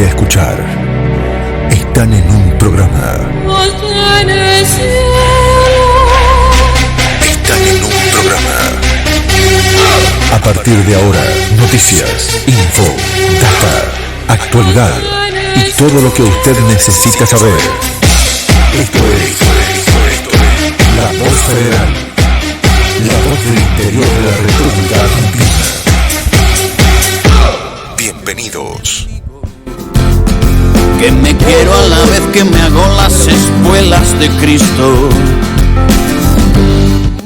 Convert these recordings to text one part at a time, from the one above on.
a escuchar. Están en un programa. Están en un programa. A partir de ahora, noticias, info, data, actualidad y todo lo que usted necesita saber. Esto es La Voz Federal, la voz del interior de la República Argentina. Bienvenidos. Que me quiero a la vez que me hago las espuelas de Cristo.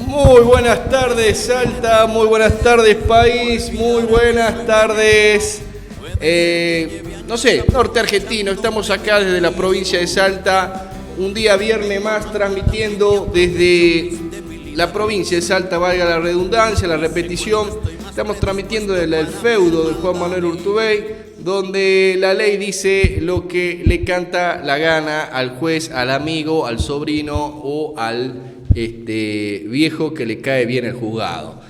Muy buenas tardes, Salta, muy buenas tardes, país, muy buenas tardes, norte argentino. Estamos acá desde la provincia de Salta, un día viernes más transmitiendo desde la provincia de Salta, valga la redundancia, la repetición. Estamos transmitiendo desde el feudo de Juan Manuel Urtubey, donde la ley dice lo que le canta la gana al juez, al amigo, al sobrino o al viejo que le cae bien el juzgado.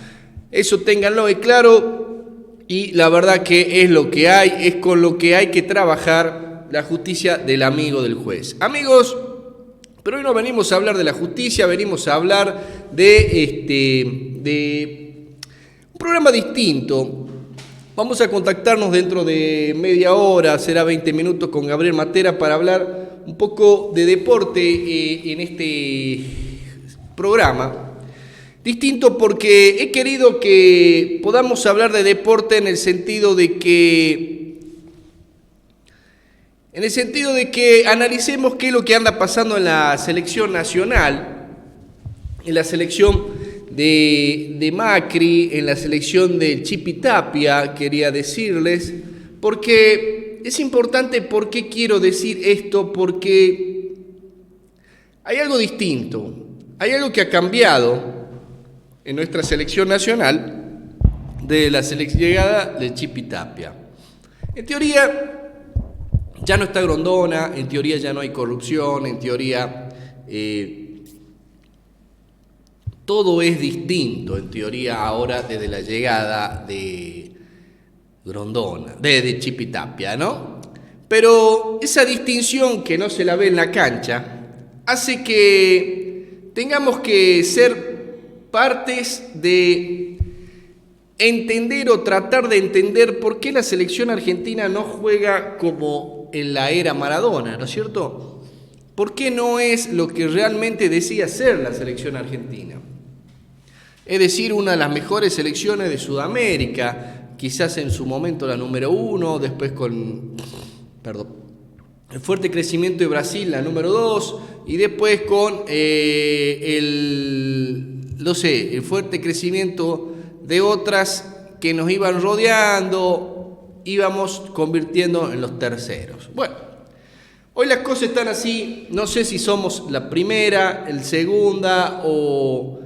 Eso ténganlo de claro, y la verdad que es lo que hay, es con lo que hay que trabajar, la justicia del amigo del juez. Amigos, pero hoy no venimos a hablar de la justicia, venimos a hablar de un programa distinto. Vamos a contactarnos dentro de media hora, será 20 minutos, con Gabriel Matera para hablar un poco de deporte en este programa. Distinto porque he querido que podamos hablar de deporte en el sentido de que analicemos qué es lo que anda pasando en la selección nacional, en la selección de Macri, en la selección de Chipi Tapia, quería decirles, porque es importante. ¿Por qué quiero decir esto? Porque hay algo distinto, hay algo que ha cambiado en nuestra selección nacional de la llegada de Chipi Tapia. En teoría ya no está Grondona, en teoría ya no hay corrupción, en teoría todo es distinto, en teoría, ahora desde la llegada de Grondona, de Chipi Tapia, ¿no? Pero esa distinción que no se la ve en la cancha hace que tengamos que ser partes de entender o tratar de entender por qué la selección argentina no juega como en la era Maradona, ¿no es cierto? ¿Por qué no es lo que realmente decía ser la selección argentina? Es decir, una de las mejores selecciones de Sudamérica, quizás en su momento la número 1, después con el fuerte crecimiento de Brasil, la número 2, y después con el fuerte crecimiento de otras que nos iban rodeando, íbamos convirtiendo en los terceros. Bueno, hoy las cosas están así, no sé si somos la primera, el segunda o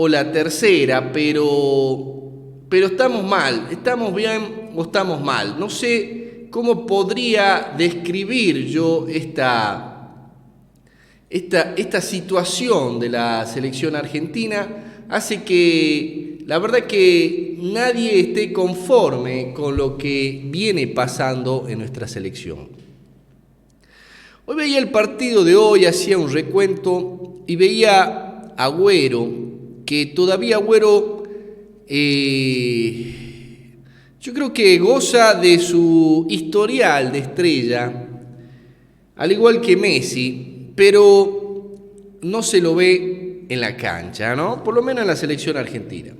la tercera, pero estamos mal, estamos bien o estamos mal. No sé cómo podría describir yo esta situación de la selección argentina. Hace que la verdad que nadie esté conforme con lo que viene pasando en nuestra selección. Hoy veía el partido de hoy, hacía un recuento y veía a Agüero, que todavía Agüero yo creo que goza de su historial de estrella, al igual que Messi, pero no se lo ve en la cancha, ¿no? Por lo menos en la selección argentina.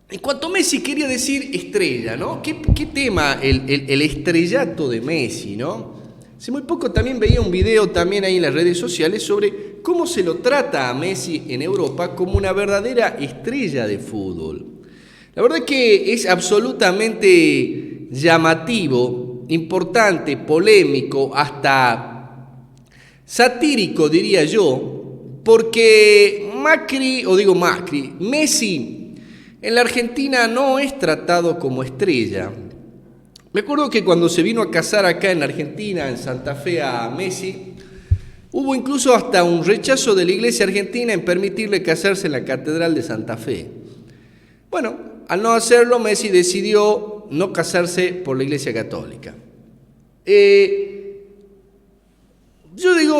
En cuanto a Messi, quería decir estrella, ¿no? ¿Qué tema el estrellato de Messi, ¿no? Hace muy poco también veía un video también ahí en las redes sociales sobre cómo se lo trata a Messi en Europa como una verdadera estrella de fútbol. La verdad que es absolutamente llamativo, importante, polémico, hasta satírico, diría yo, porque Messi en la Argentina no es tratado como estrella. Me acuerdo que cuando se vino a casar acá en Argentina, en Santa Fe, a Messi, hubo incluso hasta un rechazo de la iglesia argentina en permitirle casarse en la Catedral de Santa Fe. Bueno, al no hacerlo, Messi decidió no casarse por la Iglesia Católica.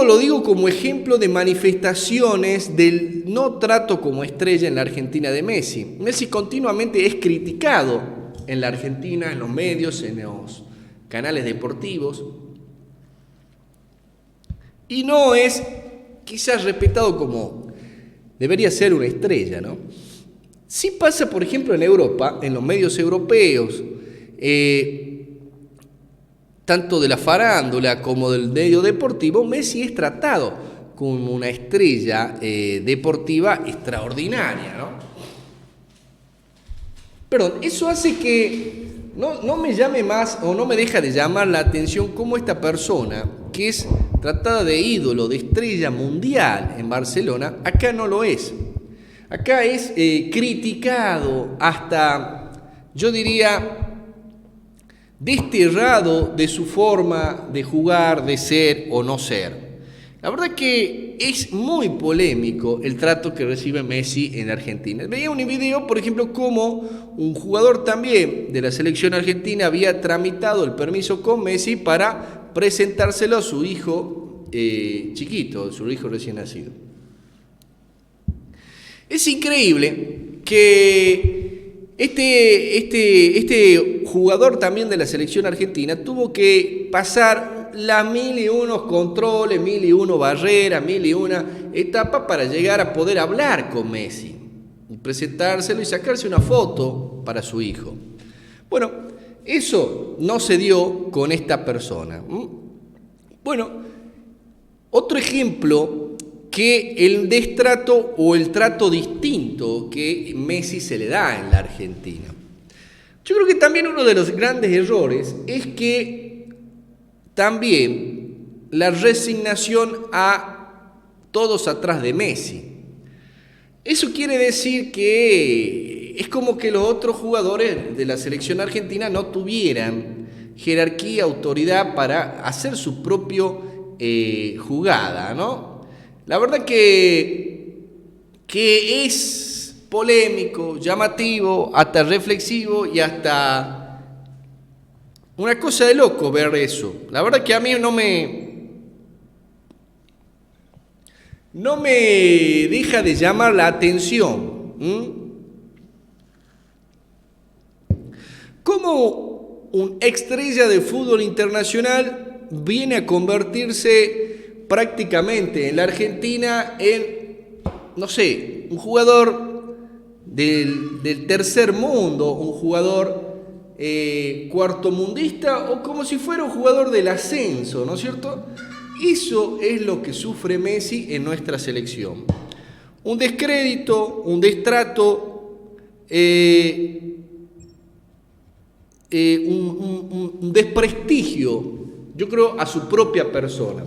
Lo digo como ejemplo de manifestaciones del no trato como estrella en la Argentina de Messi. Messi continuamente es criticado en la Argentina, en los medios, en los canales deportivos, y no es quizás respetado como debería ser una estrella, ¿no? Sí pasa, por ejemplo, en Europa, en los medios europeos, tanto de la farándula como del medio deportivo, Messi es tratado como una estrella deportiva extraordinaria, ¿no? Perdón, eso hace que no me llame más o no me deja de llamar la atención cómo esta persona, que es tratada de ídolo, de estrella mundial en Barcelona, acá no lo es. Acá es criticado, hasta, yo diría, desterrado de su forma de jugar, de ser o no ser. La verdad que es muy polémico el trato que recibe Messi en Argentina. Veía un video, por ejemplo, cómo un jugador también de la selección argentina había tramitado el permiso con Messi para presentárselo a su hijo chiquito, su hijo recién nacido. Es increíble que este jugador también de la selección argentina tuvo que pasar las 1001 controles, 1001 barreras, 1001 etapas para llegar a poder hablar con Messi, presentárselo y sacarse una foto para su hijo. Bueno, eso no se dio con esta persona. Bueno, otro ejemplo que el destrato o el trato distinto que Messi se le da en la Argentina. Yo creo que también uno de los grandes errores es que también la resignación a todos atrás de Messi. Eso quiere decir que es como que los otros jugadores de la selección argentina no tuvieran jerarquía, autoridad para hacer su propio jugada, ¿no? La verdad que es polémico, llamativo, hasta reflexivo y hasta una cosa de loco ver eso. La verdad que a mí no me deja de llamar la atención. ¿Cómo un estrella de fútbol internacional viene a convertirse prácticamente en la Argentina en, no sé, un jugador del tercer mundo, un jugador cuartomundista o como si fuera un jugador del ascenso, ¿no es cierto? Eso es lo que sufre Messi en nuestra selección. Un descrédito, un destrato, un desprestigio, yo creo, a su propia persona.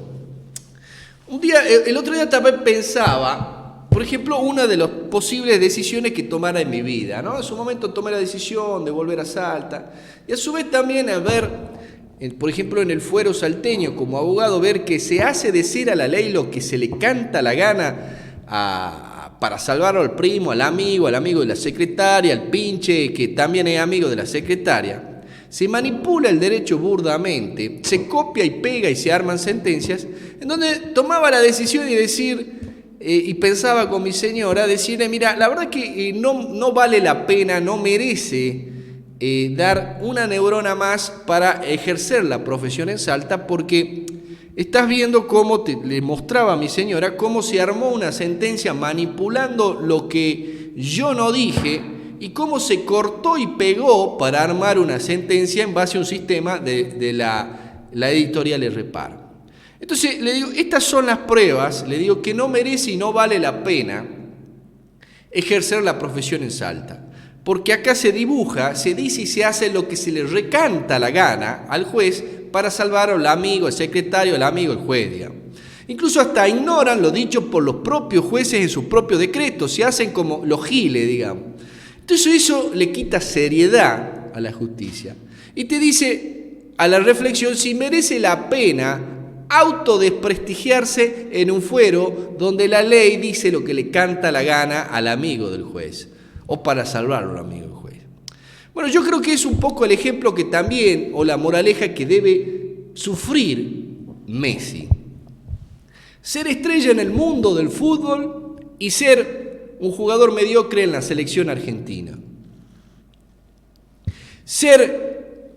El otro día también pensaba, por ejemplo, una de las posibles decisiones que tomara en mi vida, ¿no? En su momento tomé la decisión de volver a Salta y a su vez también a ver, por ejemplo, en el fuero salteño como abogado, ver que se hace decir a la ley lo que se le canta la gana para salvar al primo, al amigo de la secretaria, al pinche que también es amigo de la secretaria. Se manipula el derecho burdamente, se copia y pega y se arman sentencias, en donde tomaba la decisión de decir, y pensaba con mi señora, decirle, mira, la verdad que no vale la pena, no merece dar una neurona más para ejercer la profesión en Salta, porque estás viendo cómo, le mostraba a mi señora, cómo se armó una sentencia manipulando lo que yo no dije, y cómo se cortó y pegó para armar una sentencia en base a un sistema de la editorial Repar. Entonces le digo, estas son las pruebas, le digo que no merece y no vale la pena ejercer la profesión en Salta, porque acá se dibuja, se dice y se hace lo que se le recanta la gana al juez para salvar al amigo, al secretario, al amigo, al juez, digamos. Incluso hasta ignoran lo dicho por los propios jueces en sus propios decretos, se hacen como los giles, digamos. Entonces eso le quita seriedad a la justicia y te dice a la reflexión si merece la pena autodesprestigiarse en un fuero donde la ley dice lo que le canta la gana al amigo del juez o para salvarlo al amigo del juez. Bueno, yo creo que es un poco el ejemplo que también, o la moraleja que debe sufrir Messi. Ser estrella en el mundo del fútbol y ser un jugador mediocre en la selección argentina. Ser,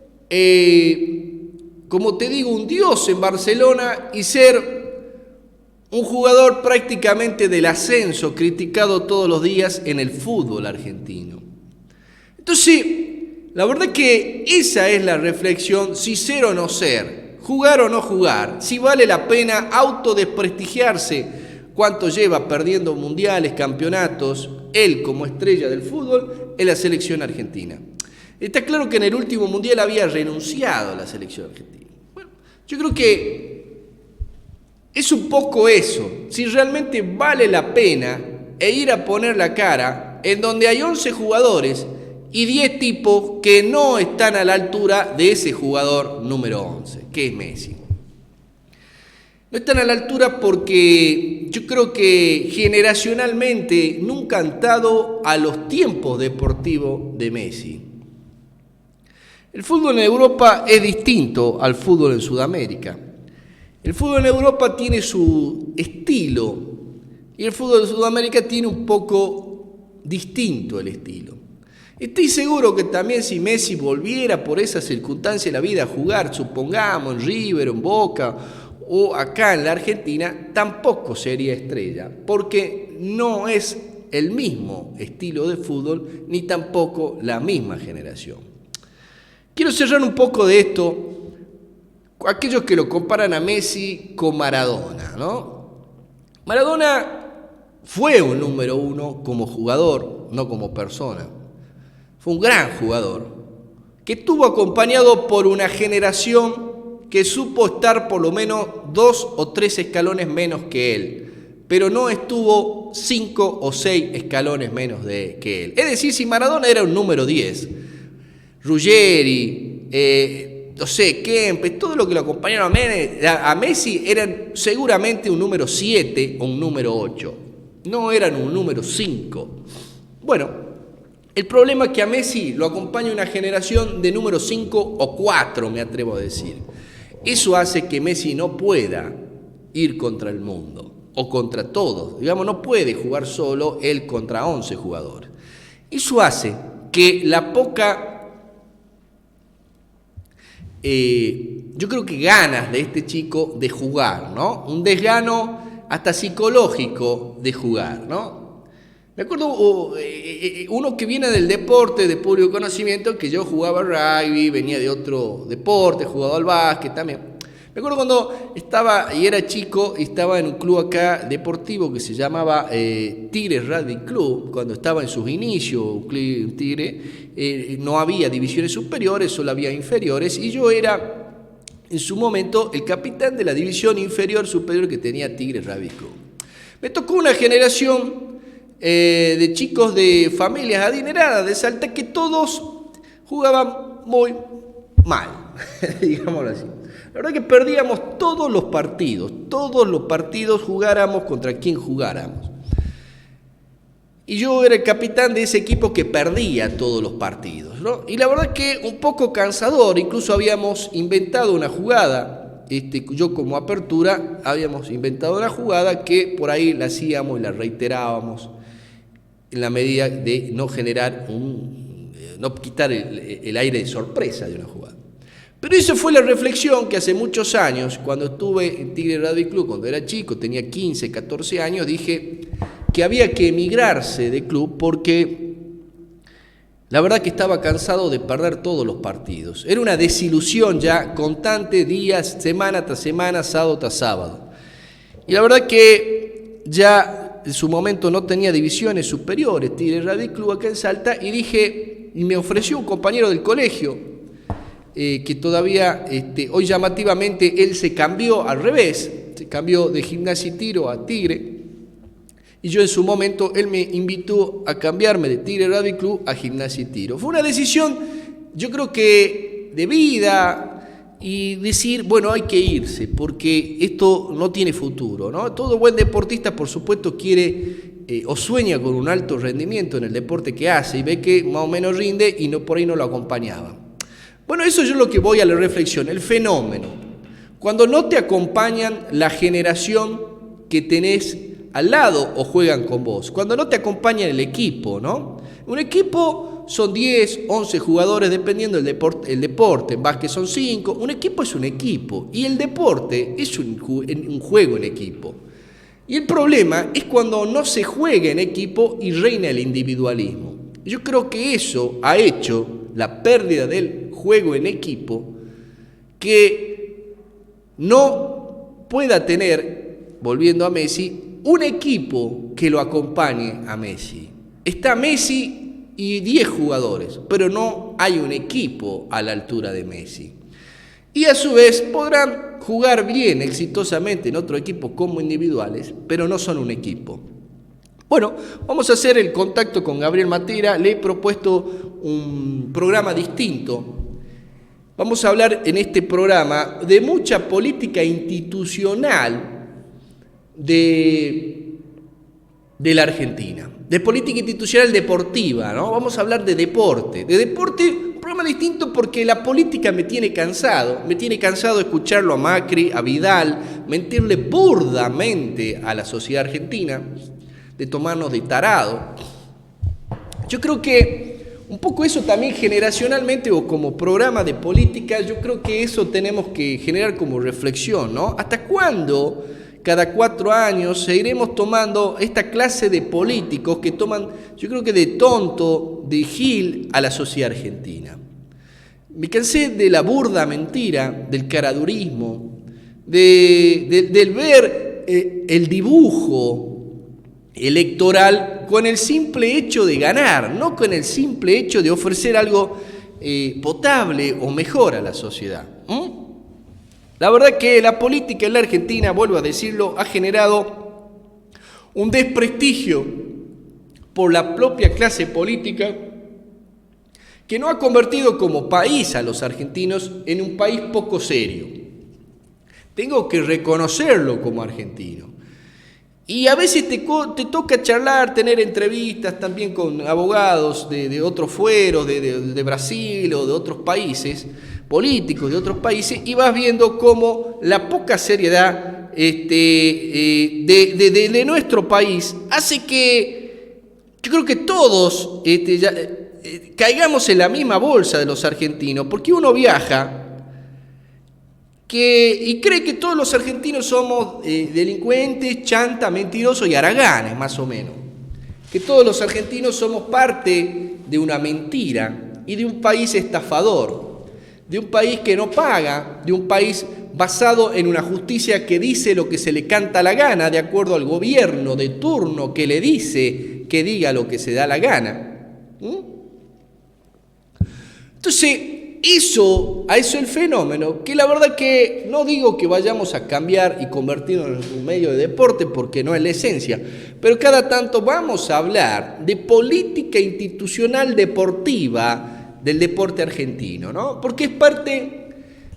como te digo, un dios en Barcelona y ser un jugador prácticamente del ascenso, criticado todos los días en el fútbol argentino. Entonces, la verdad que esa es la reflexión, si ser o no ser, jugar o no jugar, si vale la pena autodesprestigiarse, cuánto lleva perdiendo mundiales, campeonatos, él como estrella del fútbol en la selección argentina. Está claro que en el último mundial había renunciado a la selección argentina. Bueno, yo creo que es un poco eso, si realmente vale la pena ir a poner la cara en donde hay 11 jugadores y 10 tipos que no están a la altura de ese jugador número 11, que es Messi. No están a la altura porque yo creo que generacionalmente nunca han estado a los tiempos deportivos de Messi. El fútbol en Europa es distinto al fútbol en Sudamérica. El fútbol en Europa tiene su estilo y el fútbol en Sudamérica tiene un poco distinto el estilo. Estoy seguro que también si Messi volviera por esa circunstancia de la vida a jugar, supongamos en River, en Boca o acá en la Argentina, tampoco sería estrella, porque no es el mismo estilo de fútbol ni tampoco la misma generación. Quiero cerrar un poco de esto. Aquellos que lo comparan a Messi con Maradona, ¿no? Maradona fue un número 1 como jugador, no como persona. Fue un gran jugador que estuvo acompañado por una generación que supo estar por lo menos 2 o 3 escalones menos que él, pero no estuvo 5 o 6 escalones menos que él. Es decir, si Maradona era un número 10, Ruggeri, no sé, Kempes, todo lo que lo acompañaron a Messi eran seguramente un número 7 o un número 8. No eran un número 5. Bueno, el problema es que a Messi lo acompaña una generación de número 5 o 4, me atrevo a decir. Eso hace que Messi no pueda ir contra el mundo o contra todos. Digamos, no puede jugar solo él contra 11 jugadores. Eso hace que la poca... yo creo que ganas de este chico de jugar, ¿no? Un desgano hasta psicológico de jugar, ¿no? Me acuerdo uno que viene del deporte de público conocimiento, que yo jugaba rugby, venía de otro deporte, jugaba al básquet también. Me acuerdo cuando estaba y era chico y estaba en un club acá deportivo que se llamaba Tigre Rugby Club, cuando estaba en sus inicios, un Tigre, no había divisiones superiores, solo había inferiores, y yo era en su momento el capitán de la división inferior superior que tenía Tigre Rugby Club. Me tocó una generación de chicos de familias adineradas de Salta que todos jugaban muy mal, digámoslo así. La verdad que perdíamos todos los partidos jugáramos contra quien jugáramos. Y yo era el capitán de ese equipo que perdía todos los partidos, ¿no? Y la verdad que un poco cansador, incluso habíamos inventado una jugada, yo como apertura habíamos inventado una jugada que por ahí la hacíamos y la reiterábamos en la medida de no generar no quitar el aire de sorpresa de una jugada. Pero esa fue la reflexión que hace muchos años, cuando estuve en Tigre Rugby Club, cuando era chico, tenía 15, 14 años, dije que había que emigrarse de club porque la verdad que estaba cansado de perder todos los partidos. Era una desilusión ya constante, días, semana tras semana, sábado tras sábado. Y la verdad que ya en su momento no tenía divisiones superiores, Tigre Rugby Club acá en Salta, y me ofreció un compañero del colegio, que todavía, hoy llamativamente, él se cambió al revés, se cambió de Gimnasia y Tiro a Tigre, y yo en su momento, él me invitó a cambiarme de Tigre Rugby Club a Gimnasia y Tiro. Fue una decisión, yo creo que de vida, y decir, bueno, hay que irse, porque esto no tiene futuro, ¿no? Todo buen deportista, por supuesto, quiere o sueña con un alto rendimiento en el deporte que hace y ve que más o menos rinde y no, por ahí no lo acompañaba. Bueno, eso es lo que voy a la reflexión, el fenómeno. Cuando no te acompañan la generación que tenés al lado o juegan con vos, cuando no te acompaña el equipo, ¿no? Un equipo son 10, 11 jugadores dependiendo del deporte, en básquet son 5, un equipo es un equipo y el deporte es un juego en equipo. Y el problema es cuando no se juega en equipo y reina el individualismo. Yo creo que eso ha hecho la pérdida del juego en equipo, que no pueda tener, volviendo a Messi, un equipo que lo acompañe a Messi. Está Messi y 10 jugadores, pero no hay un equipo a la altura de Messi. Y a su vez podrán jugar bien, exitosamente en otro equipo como individuales, pero no son un equipo. Bueno, vamos a hacer el contacto con Gabriel Matera. Le he propuesto un programa distinto. Vamos a hablar en este programa de mucha política institucional de la Argentina, de política institucional deportiva, ¿no? Vamos a hablar de deporte, un programa distinto porque la política me tiene cansado de escucharlo a Macri, a Vidal, mentirle burdamente a la sociedad argentina, de tomarnos de tarado. Yo creo que un poco eso también generacionalmente o como programa de política, yo creo que eso tenemos que generar como reflexión, ¿no? ¿Hasta cuándo cada 4 años seguiremos tomando esta clase de políticos que toman, yo creo que de tonto, de gil a la sociedad argentina? Me cansé de la burda mentira, del caradurismo, del ver el dibujo electoral con el simple hecho de ganar, no con el simple hecho de ofrecer algo potable o mejor a la sociedad. La verdad que la política en la Argentina, vuelvo a decirlo, ha generado un desprestigio por la propia clase política que no ha convertido como país a los argentinos en un país poco serio. Tengo que reconocerlo como argentino. Y a veces te toca charlar, tener entrevistas también con abogados de otros fueros, de Brasil o de otros países, políticos de otros países, y vas viendo cómo la poca seriedad de nuestro país hace que yo creo que todos caigamos en la misma bolsa de los argentinos, porque uno viaja y cree que todos los argentinos somos delincuentes, chantas, mentirosos y haraganes, más o menos. Que todos los argentinos somos parte de una mentira y de un país estafador, de un país que no paga, de un país basado en una justicia que dice lo que se le canta la gana, de acuerdo al gobierno de turno que le dice que diga lo que se da la gana. Entonces, a eso el fenómeno, que la verdad que no digo que vayamos a cambiar y convertirnos en un medio de deporte, porque no es la esencia, pero cada tanto vamos a hablar de política institucional deportiva del deporte argentino, ¿no? Porque es parte,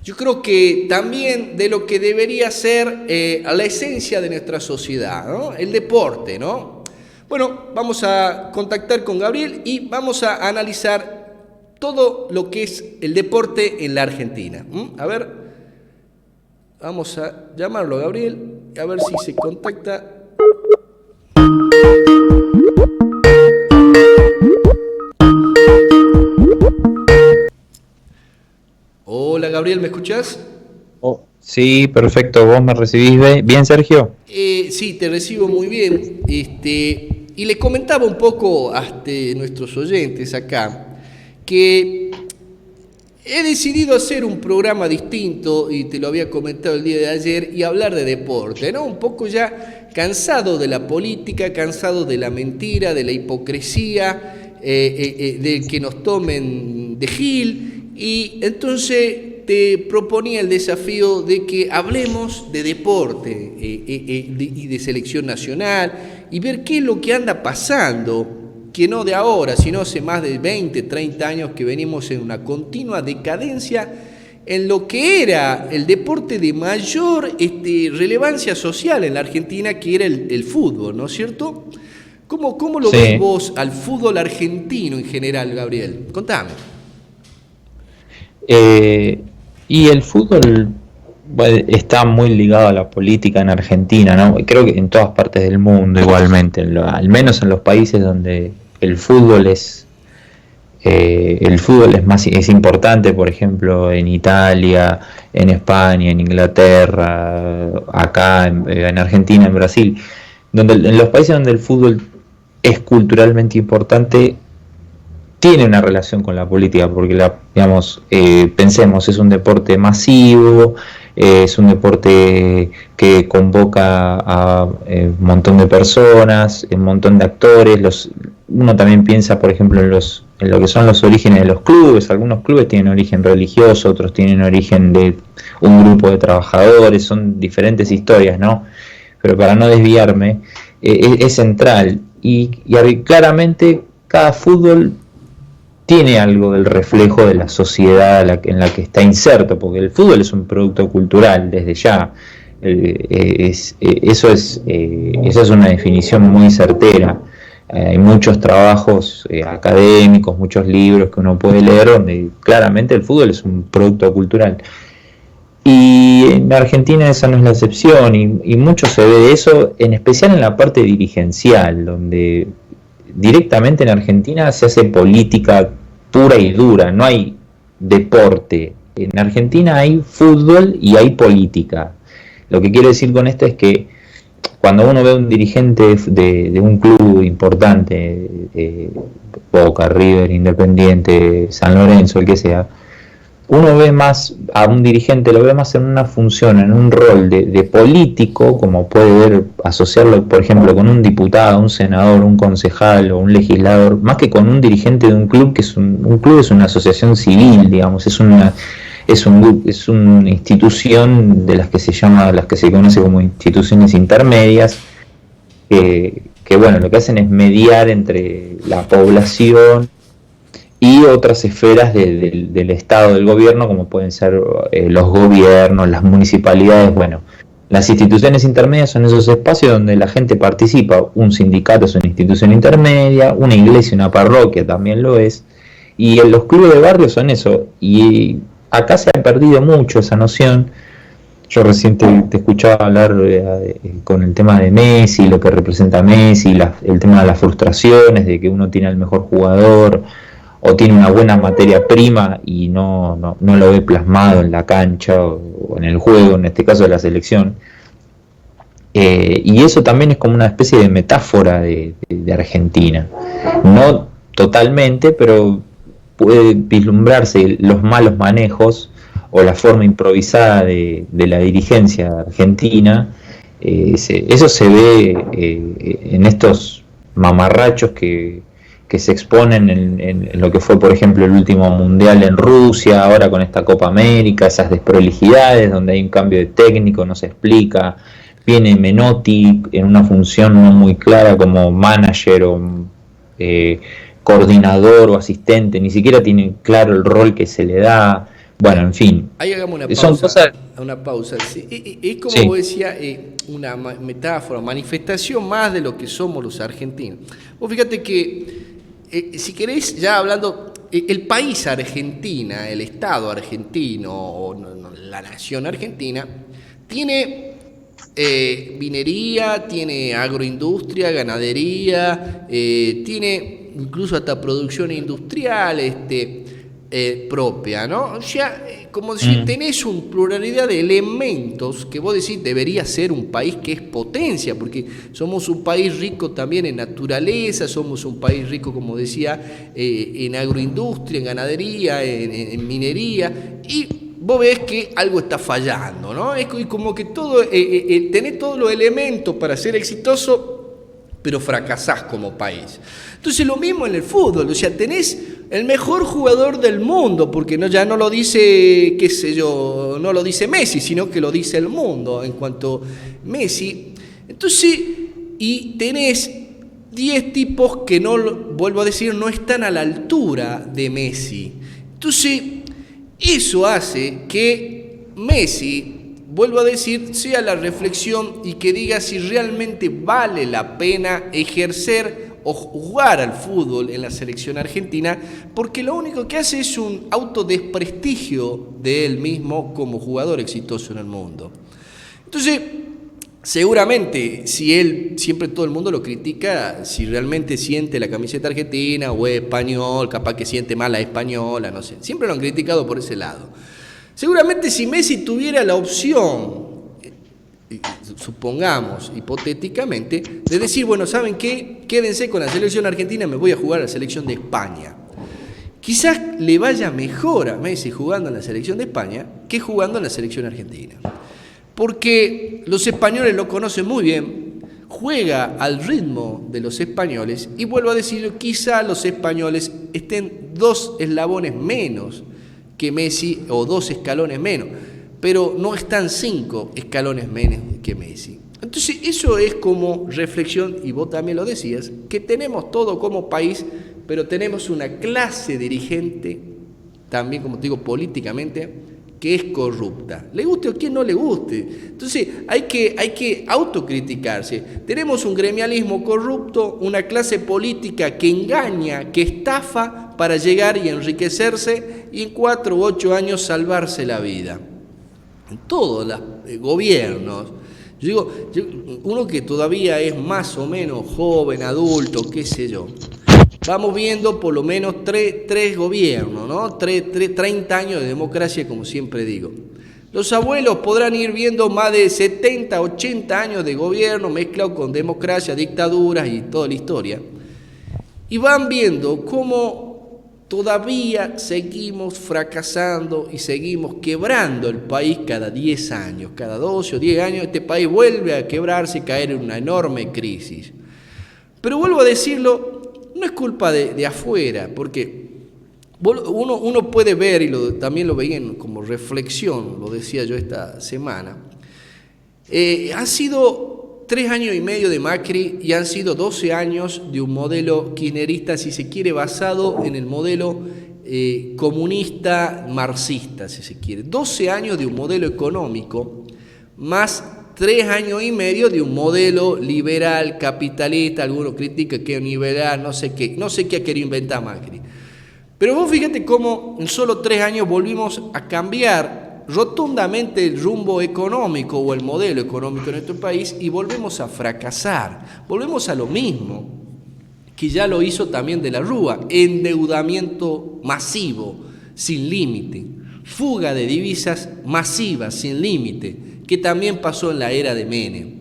yo creo que también de lo que debería ser la esencia de nuestra sociedad, ¿no? El deporte, ¿no? Bueno, vamos a contactar con Gabriel y vamos a analizar todo lo que es el deporte en la Argentina. A ver, vamos a llamarlo a Gabriel, a ver si se contacta. Hola Gabriel, ¿me escuchás? Oh, sí, perfecto. ¿Vos me recibís bien, Sergio? Sí, te recibo muy bien. Y le comentaba un poco a nuestros oyentes acá que he decidido hacer un programa distinto, y te lo había comentado el día de ayer, y hablar de deporte, ¿no? Un poco ya cansado de la política, cansado de la mentira, de la hipocresía, de que nos tomen de gil, y entonces te proponía el desafío de que hablemos de deporte y de selección nacional, y ver qué es lo que anda pasando, que no de ahora, sino hace más de 20, 30 años que venimos en una continua decadencia en lo que era el deporte de mayor relevancia social en la Argentina, que era el fútbol, ¿no es cierto? ¿Cómo lo ves vos al fútbol argentino en general, Gabriel? Contame. Y el fútbol está muy ligado a la política en Argentina, ¿no? Creo que en todas partes del mundo igualmente, al menos en los países donde el fútbol es es importante, por ejemplo, en Italia, en España, en Inglaterra, acá en Argentina, en Brasil, en los países donde el fútbol es culturalmente importante, tiene una relación con la política, porque pensemos, es un deporte masivo, es un deporte que convoca a un montón de personas, un montón de actores. Uno también piensa, por ejemplo, en lo que son los orígenes de los clubes. Algunos clubes tienen origen religioso, otros tienen origen de un grupo de trabajadores, son diferentes historias, ¿no? Pero para no desviarme, es central y claramente cada fútbol tiene algo del reflejo de la sociedad en la que está inserto, porque el fútbol es un producto cultural desde ya. Esa es una definición muy certera. Hay muchos trabajos académicos, muchos libros que uno puede leer donde claramente el fútbol es un producto cultural. Y en Argentina esa no es la excepción, y mucho se ve de eso, en especial en la parte dirigencial, donde directamente en Argentina se hace política pura y dura, no hay deporte. En Argentina hay fútbol y hay política. Lo que quiero decir con esto es que cuando uno ve a un dirigente de un club importante, Boca, River, Independiente, San Lorenzo, el que sea, uno ve más a un dirigente, lo ve más en una función, en un rol de político, como puede asociarlo, por ejemplo, con un diputado, un senador, un concejal o un legislador, más que con un dirigente de un club, que un club es una asociación civil, digamos, es una institución de las que se conoce como instituciones intermedias, que bueno, lo que hacen es mediar entre la población y otras esferas del Estado, del gobierno, como pueden ser los gobiernos, las municipalidades. Bueno, las instituciones intermedias son esos espacios donde la gente participa. Un sindicato es una institución intermedia, una iglesia, una parroquia también lo es, y los clubes de barrio son eso. Y acá se ha perdido mucho esa noción. Yo recién te escuchaba hablar con el tema de Messi, lo que representa Messi, el tema de las frustraciones, de que uno tiene al mejor jugador o tiene una buena materia prima y no lo ve plasmado en la cancha o en el juego, en este caso de la selección. Y eso también es como una especie de metáfora de Argentina. No totalmente, pero puede vislumbrarse los malos manejos o la forma improvisada de la dirigencia argentina. Eso se ve en estos mamarrachos que se exponen en lo que fue, por ejemplo, el último mundial en Rusia, ahora con esta Copa América, esas desprolijidades donde hay un cambio de técnico, no se explica. Viene Menotti en una función no muy clara como manager o coordinador o asistente, ni siquiera tiene claro el rol que se le da. Bueno, en fin. Ahí hagamos una pausa. Son cosas... Una pausa. Sí, es como sí. vos decías, una metáfora, manifestación más de lo que somos los argentinos. Vos fíjate que, si querés, ya hablando, el país Argentina, el Estado argentino, o la nación argentina, tiene minería, tiene agroindustria, ganadería, tiene incluso hasta producción industrial, propia, ¿no? O sea, como si tenés una pluralidad de elementos que vos decís debería ser un país que es potencia, porque somos un país rico también en naturaleza, somos un país rico, como decía, en agroindustria, en ganadería, en minería, y vos ves que algo está fallando, ¿no? Es como que tenés todos los elementos para ser exitoso, pero fracasás como país. Entonces lo mismo en el fútbol, o sea, tenés el mejor jugador del mundo, porque ya no lo dice, qué sé yo, no lo dice Messi, sino que lo dice el mundo en cuanto a Messi. Entonces, y tenés 10 tipos que vuelvo a decir, no están a la altura de Messi. Entonces, eso hace que Messi vuelvo a decir, sea la reflexión y que diga si realmente vale la pena ejercer o jugar al fútbol en la selección argentina, porque lo único que hace es un autodesprestigio de él mismo como jugador exitoso en el mundo. Entonces, seguramente, si él, siempre todo el mundo lo critica, si realmente siente la camiseta argentina o es español, capaz que siente más la española, no sé, siempre lo han criticado por ese lado. Seguramente si Messi tuviera la opción, supongamos, hipotéticamente, de decir, bueno, ¿saben qué? Quédense con la selección argentina, me voy a jugar a la selección de España. Quizás le vaya mejor a Messi jugando en la selección de España que jugando en la selección argentina. Porque los españoles lo conocen muy bien, juega al ritmo de los españoles, y vuelvo a decirlo, quizá los españoles estén 2 eslabones menos que Messi, o 2 escalones menos, pero no están 5 escalones menos que Messi. Entonces eso es como reflexión, y vos también lo decías, que tenemos todo como país, pero tenemos una clase dirigente, también como te digo políticamente, que es corrupta, le guste o quien no le guste. Entonces hay que autocriticarse. Tenemos un gremialismo corrupto, una clase política que engaña, que estafa para llegar y enriquecerse y en 4 u 8 años salvarse la vida. En todos los gobiernos, uno que todavía es más o menos joven, adulto, qué sé yo, vamos viendo por lo menos 3 gobiernos, ¿no? 30 años de democracia, como siempre digo. Los abuelos podrán ir viendo más de 70, 80 años de gobierno mezclado con democracia, dictaduras y toda la historia. Y van viendo cómo todavía seguimos fracasando y seguimos quebrando el país cada 10 años. Cada 12 o 10 años este país vuelve a quebrarse y caer en una enorme crisis. Pero vuelvo a decirlo, no es culpa de afuera, porque uno puede ver, y también lo veía como reflexión, lo decía yo esta semana, han sido 3 años y medio de Macri y han sido 12 años de un modelo kirchnerista, si se quiere, basado en el modelo comunista marxista, si se quiere. 12 años de un modelo económico, más 3 años y medio de un modelo liberal, capitalista. Algunos critican que es liberal, no sé qué ha querido inventar Macri. Pero vos fíjate cómo en solo 3 años volvimos a cambiar rotundamente el rumbo económico o el modelo económico en nuestro país y volvemos a fracasar, volvemos a lo mismo que ya lo hizo también de la Rúa: endeudamiento masivo, sin límite, fuga de divisas masivas, sin límite, que también pasó en la era de Menem.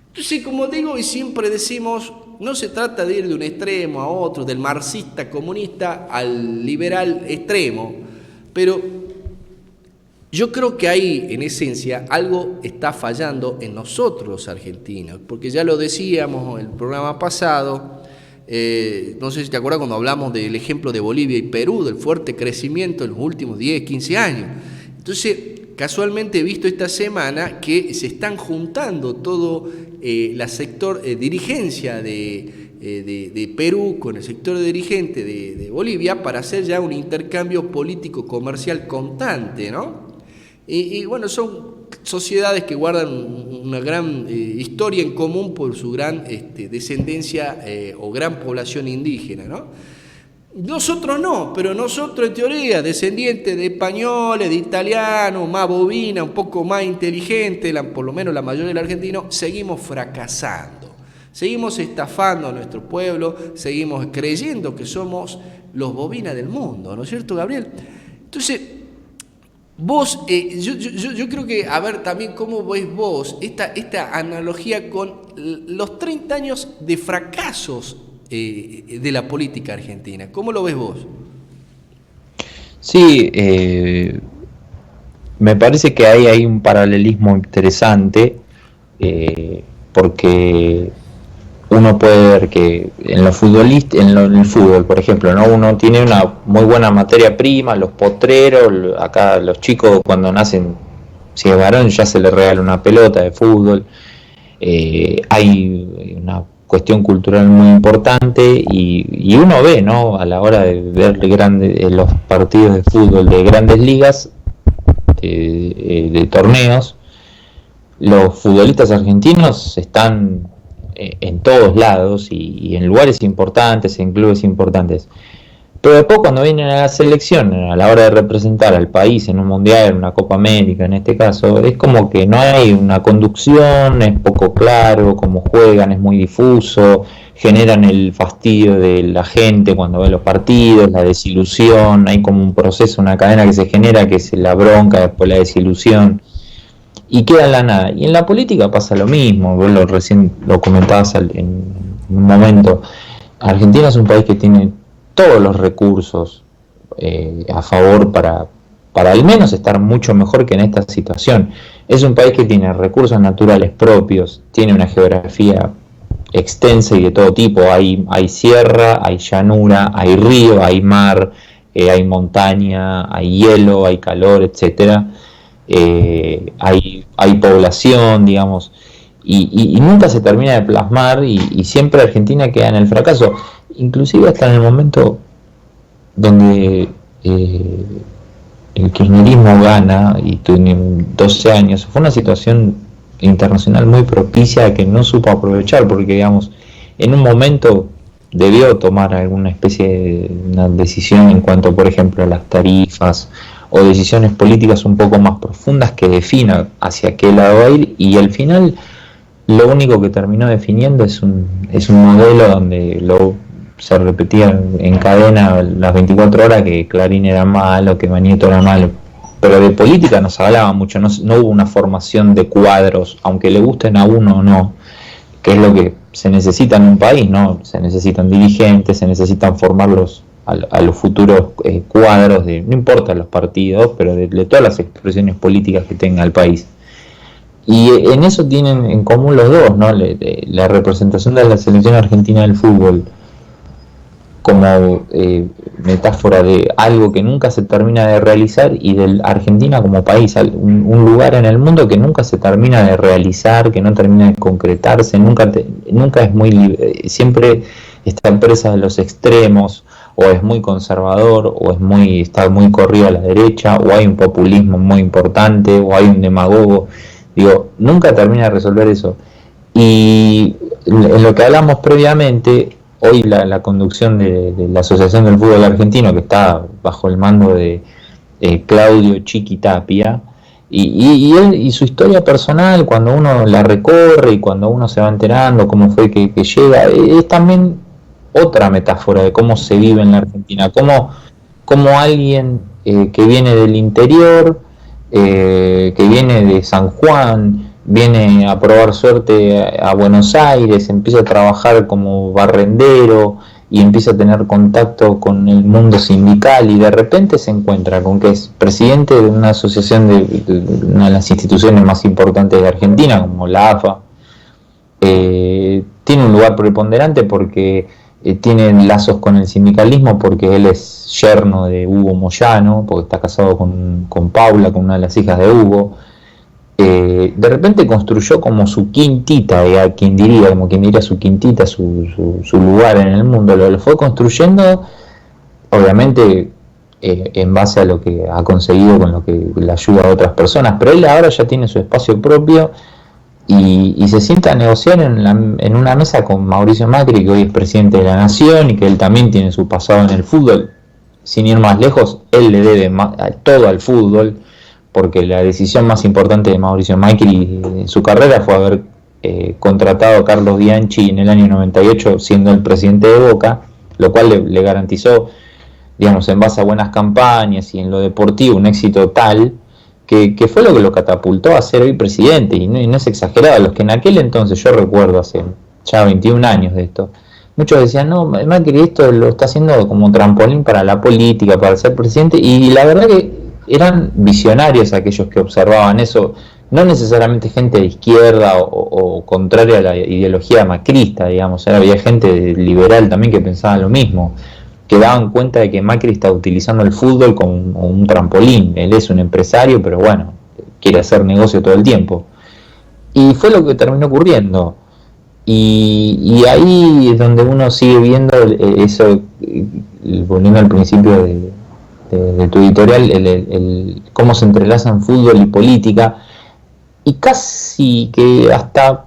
Entonces, como digo y siempre decimos, no se trata de ir de un extremo a otro, del marxista comunista al liberal extremo, pero yo creo que ahí, en esencia, algo está fallando en nosotros los argentinos, porque ya lo decíamos en el programa pasado, no sé si te acuerdas cuando hablamos del ejemplo de Bolivia y Perú, del fuerte crecimiento en los últimos 10, 15 años. Entonces, casualmente he visto esta semana que se están juntando todo la sector dirigencia de Perú con el sector dirigente de Bolivia para hacer ya un intercambio político-comercial constante, ¿no? Y bueno, son sociedades que guardan una gran historia en común por su gran descendencia o gran población indígena, ¿no? Nosotros no, pero nosotros en teoría, descendientes de españoles, de italianos, más bobina, un poco más inteligente, por lo menos la mayoría del argentino, seguimos fracasando, seguimos estafando a nuestro pueblo, seguimos creyendo que somos los bobinas del mundo, ¿no es cierto, Gabriel? Entonces, vos, yo creo que, a ver también cómo ves vos esta analogía con los 30 años de fracasos de la política argentina. ¿Cómo lo ves vos? Sí, me parece que hay un paralelismo interesante, porque uno puede ver que en el fútbol, por ejemplo, ¿no? Uno tiene una muy buena materia prima, los potreros, acá los chicos cuando nacen, si es varón ya se les regala una pelota de fútbol, hay una cuestión cultural muy importante y uno ve, ¿no? A la hora de ver los partidos de fútbol de grandes ligas, de torneos, los futbolistas argentinos están en todos lados y en lugares importantes, en clubes importantes. Pero después cuando vienen a la selección, a la hora de representar al país en un mundial, en una Copa América en este caso, es como que no hay una conducción, es poco claro cómo juegan, es muy difuso, generan el fastidio de la gente cuando ve los partidos, la desilusión, hay como un proceso, una cadena que se genera, que es la bronca, después la desilusión, y queda en la nada. Y en la política pasa lo mismo, vos recién lo comentabas en un momento. Argentina es un país que tiene todos los recursos a favor para al menos estar mucho mejor que en esta situación. Es un país que tiene recursos naturales propios, tiene una geografía extensa y de todo tipo, hay sierra, hay llanura, hay río, hay mar, hay montaña, hay hielo, hay calor, etcétera. Hay población, digamos, y nunca se termina de plasmar y siempre Argentina queda en el fracaso. Inclusive hasta en el momento donde el kirchnerismo gana y tiene 12 años, fue una situación internacional muy propicia que no supo aprovechar, porque digamos, en un momento debió tomar alguna especie de una decisión en cuanto, por ejemplo, a las tarifas o decisiones políticas un poco más profundas que defina hacia qué lado va a ir, y al final lo único que terminó definiendo es un modelo donde se repetía en cadena las 24 horas que Clarín era malo, que Bañeto era malo, pero de política no se hablaba mucho, no hubo una formación de cuadros, aunque le gusten a uno o no, que es lo que se necesita en un país, ¿no? Se necesitan dirigentes, se necesitan formarlos a los futuros cuadros, no importa los partidos, pero de todas las expresiones políticas que tenga el país. Y en eso tienen en común los dos, ¿no? La representación de la selección argentina del fútbol como metáfora de algo que nunca se termina de realizar, y de Argentina como país, un lugar en el mundo que nunca se termina de realizar, que no termina de concretarse, nunca es muy libre, siempre está presa de los extremos, o es muy conservador, o está muy corrido a la derecha, o hay un populismo muy importante, o hay un demagogo. Digo, nunca termina de resolver eso. Y en lo que hablamos previamente, hoy la conducción de la Asociación del Fútbol Argentino, que está bajo el mando de Claudio Chiqui Tapia, y él y su historia personal, cuando uno la recorre y cuando uno se va enterando cómo fue que llega, es también otra metáfora de cómo se vive en la Argentina, cómo alguien que viene del interior, que viene de San Juan, viene a probar suerte a Buenos Aires, empieza a trabajar como barrendero y empieza a tener contacto con el mundo sindical, y de repente se encuentra con que es presidente de una asociación de una de las instituciones más importantes de Argentina, como la AFA. Tiene un lugar preponderante porque tiene lazos con el sindicalismo, porque él es yerno de Hugo Moyano, porque está casado con Paula, con una de las hijas de Hugo. De repente construyó como su quintita, quien diría su quintita, su lugar en el mundo, lo fue construyendo, obviamente en base a lo que ha conseguido con lo que le ayuda a otras personas, pero él ahora ya tiene su espacio propio y se sienta a negociar en una mesa con Mauricio Macri, que hoy es presidente de la Nación y que él también tiene su pasado en el fútbol. Sin ir más lejos, él le debe todo al fútbol, porque la decisión más importante de Mauricio Macri en su carrera fue haber contratado a Carlos Bianchi en el año 98, siendo el presidente de Boca, lo cual le garantizó, digamos, en base a buenas campañas y en lo deportivo, un éxito tal que fue lo que lo catapultó a ser hoy presidente, y no es exagerado. Los que en aquel entonces, yo recuerdo hace ya 21 años de esto, muchos decían, no, Macri esto lo está haciendo como trampolín para la política, para ser presidente, y la verdad que eran visionarios aquellos que observaban eso, no necesariamente gente de izquierda o contraria a la ideología macrista, digamos, había gente liberal también que pensaba lo mismo, que daban cuenta de que Macri está utilizando el fútbol como un trampolín. Él es un empresario, pero bueno, quiere hacer negocio todo el tiempo. Y fue lo que terminó ocurriendo. Y ahí es donde uno sigue viendo eso, volviendo al principio de tu editorial, cómo se entrelazan fútbol y política. y casi que hasta,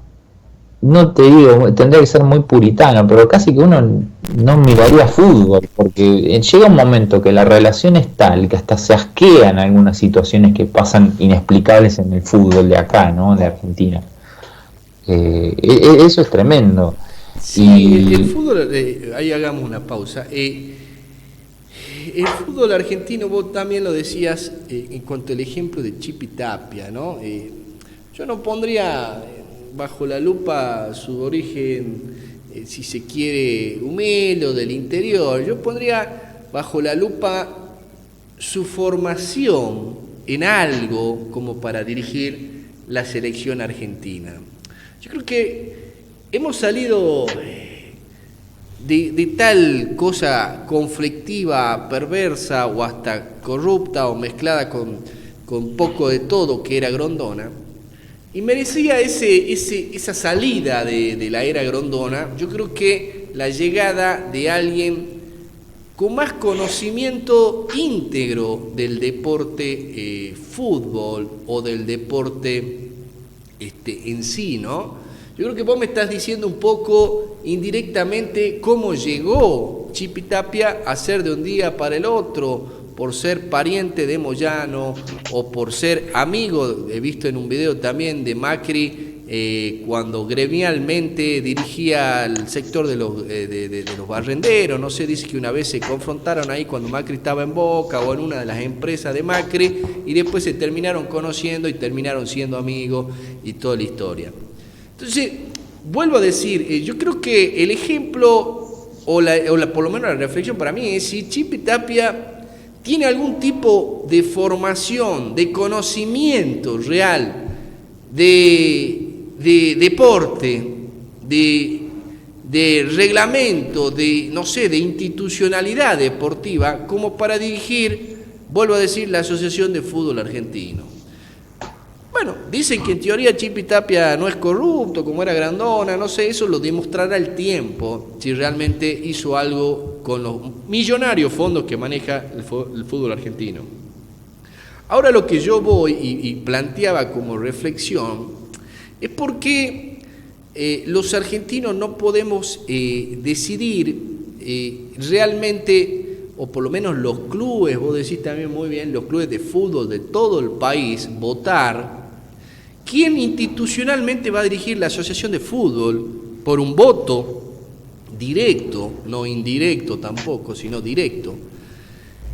no te digo, tendría que ser muy puritano, pero casi que uno no miraría fútbol, porque llega un momento que la relación es tal que hasta se asquean algunas situaciones que pasan inexplicables en el fútbol de acá, ¿no? De Argentina. Eso es tremendo. Sí, el fútbol, ahí hagamos una pausa. El fútbol argentino, vos también lo decías en cuanto al ejemplo de Chipi Tapia, ¿no? Yo no pondría bajo la lupa su origen, si se quiere, humilde o del interior. Yo pondría bajo la lupa su formación en algo como para dirigir la selección argentina. Yo creo que hemos salido de tal cosa conflictiva, perversa o hasta corrupta o mezclada con poco de todo que era Grondona, y merecía esa salida de la era Grondona. Yo creo que la llegada de alguien con más conocimiento íntegro del deporte fútbol o del deporte en sí, ¿no? Yo creo que vos me estás diciendo un poco indirectamente cómo llegó Chipi Tapia a ser de un día para el otro, por ser pariente de Moyano o por ser amigo, he visto en un video también de Macri, cuando gremialmente dirigía el sector de los barrenderos. No sé, dice que una vez se confrontaron ahí cuando Macri estaba en Boca o en una de las empresas de Macri, y después se terminaron conociendo y terminaron siendo amigos y toda la historia. Entonces, vuelvo a decir, yo creo que el ejemplo, por lo menos la reflexión para mí es si Chipi Tapia tiene algún tipo de formación, de conocimiento real, de deporte, de reglamento, no sé, de institucionalidad deportiva, como para dirigir, vuelvo a decir, la Asociación de Fútbol Argentino. Bueno, dicen que en teoría Chipi Tapia no es corrupto, como era Grondona, no sé, eso lo demostrará el tiempo, si realmente hizo algo con los millonarios fondos que maneja el fútbol argentino. Ahora lo que yo voy y planteaba como reflexión es por qué los argentinos no podemos decidir realmente, o por lo menos los clubes, vos decís también muy bien, los clubes de fútbol de todo el país, votar quién institucionalmente va a dirigir la asociación de fútbol por un voto directo, no indirecto tampoco, sino directo,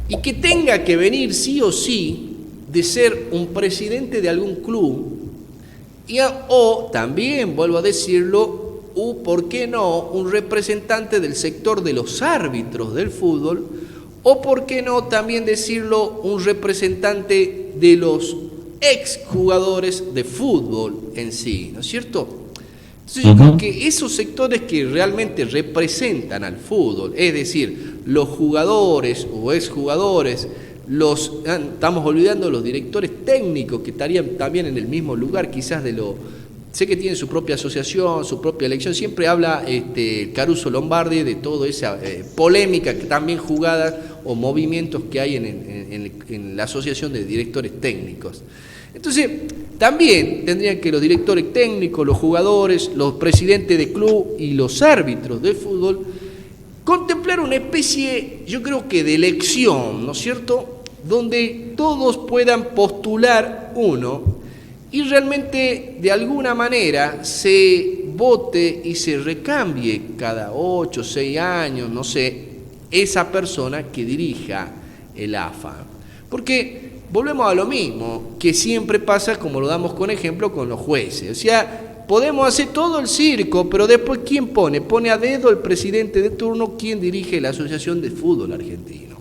y que tenga que venir sí o sí de ser un presidente de algún club, o también, vuelvo a decirlo, ¿por qué no?, un representante del sector de los árbitros del fútbol, o por qué no también decirlo, un representante de los exjugadores de fútbol en sí, ¿no es cierto? Entonces yo creo que esos sectores que realmente representan al fútbol, es decir, los jugadores o exjugadores, estamos olvidando los directores técnicos que estarían también en el mismo lugar, quizás sé que tienen su propia asociación, su propia elección, siempre habla Caruso Lombardi de toda esa polémica que también jugada o movimientos que hay en la asociación de directores técnicos. Entonces, también tendrían que los directores técnicos, los jugadores, los presidentes de club y los árbitros de fútbol contemplar una especie, yo creo que de elección, ¿no es cierto?, donde todos puedan postular uno y realmente de alguna manera se vote y se recambie cada 8 o 6 años, no sé, esa persona que dirija el AFA. Porque volvemos a lo mismo, que siempre pasa, como lo damos con ejemplo, con los jueces. O sea, podemos hacer todo el circo, pero después ¿quién pone? Pone a dedo el presidente de turno quien dirige la Asociación de Fútbol Argentino.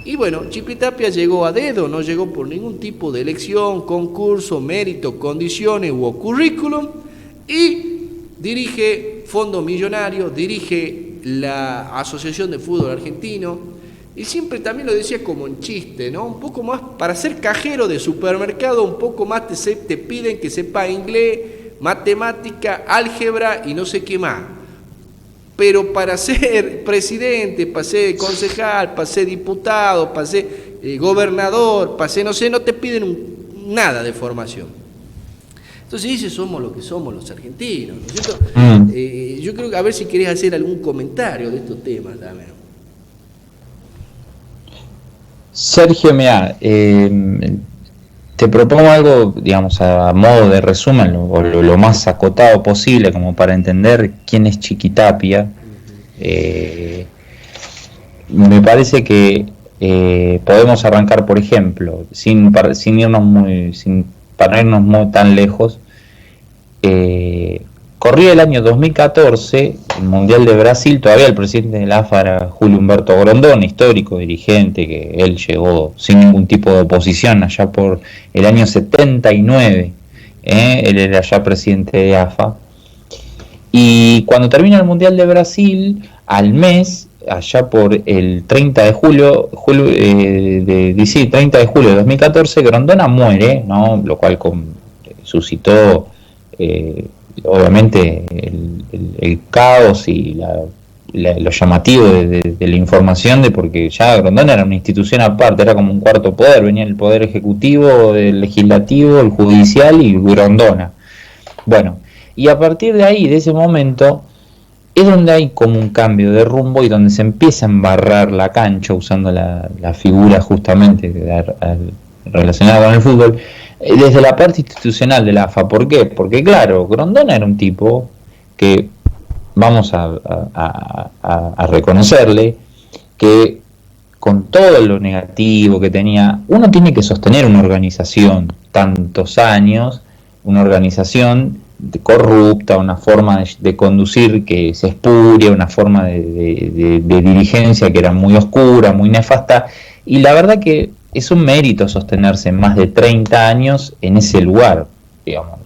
Y bueno, Chipi Tapia llegó a dedo, no llegó por ningún tipo de elección, concurso, mérito, condiciones u currículum, y dirige Fondo Millonario, dirige la Asociación de Fútbol Argentino, y siempre también lo decía como en chiste, ¿no? Un poco más, para ser cajero de supermercado, un poco más te piden que sepa inglés, matemática, álgebra y no sé qué más. Pero para ser presidente, para ser concejal, para ser diputado, para ser gobernador, para ser, no sé, no te piden nada de formación. Entonces ese somos lo que somos los argentinos, ¿no es cierto? Yo creo que a ver si querés hacer algún comentario de estos temas también. Sergio, mira, te propongo algo, digamos, a modo de resumen, lo más acotado posible, como para entender quién es Chiquitapia. Me parece que podemos arrancar, por ejemplo, sin irnos muy tan lejos. Corría el año 2014, el Mundial de Brasil, todavía el presidente de la AFA era Julio Humberto Grondona, histórico dirigente, que él llegó sin ningún tipo de oposición allá por el año 79, él era ya presidente de AFA. Y cuando termina el Mundial de Brasil, al mes, allá por el 30 de julio, 30 de julio de 2014, Grondona muere, ¿no? Lo cual suscitó obviamente el caos y lo llamativo de la información, porque ya Grondona era una institución aparte, era como un cuarto poder, venía el poder ejecutivo, el legislativo, el judicial y Grondona. Bueno, y a partir de ahí, de ese momento, es donde hay como un cambio de rumbo y donde se empieza a embarrar la cancha, usando la figura justamente relacionada con el fútbol, desde la parte institucional de la AFA. ¿Por qué? Porque claro, Grondona era un tipo que, vamos a reconocerle, que con todo lo negativo que tenía, uno tiene que sostener una organización tantos años, una organización corrupta, una forma de conducir que es espuria, una forma de dirigencia que era muy oscura, muy nefasta, y la verdad que es un mérito sostenerse más de 30 años en ese lugar, digamos.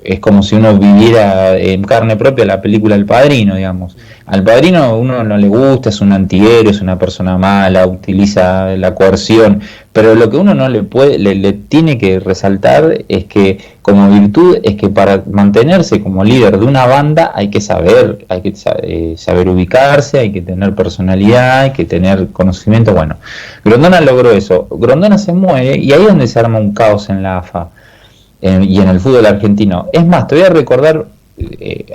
Es como si uno viviera en carne propia la película El Padrino, digamos. Al Padrino uno no le gusta, es un antihéroe, es una persona mala, utiliza la coerción, pero lo que uno no le tiene que resaltar es que como virtud es que para mantenerse como líder de una banda hay que saber ubicarse, hay que tener personalidad, hay que tener conocimiento. Bueno, Grondona logró eso. Grondona se muere y ahí es donde se arma un caos en la AFA. Y en el fútbol argentino. Es más, te voy a recordar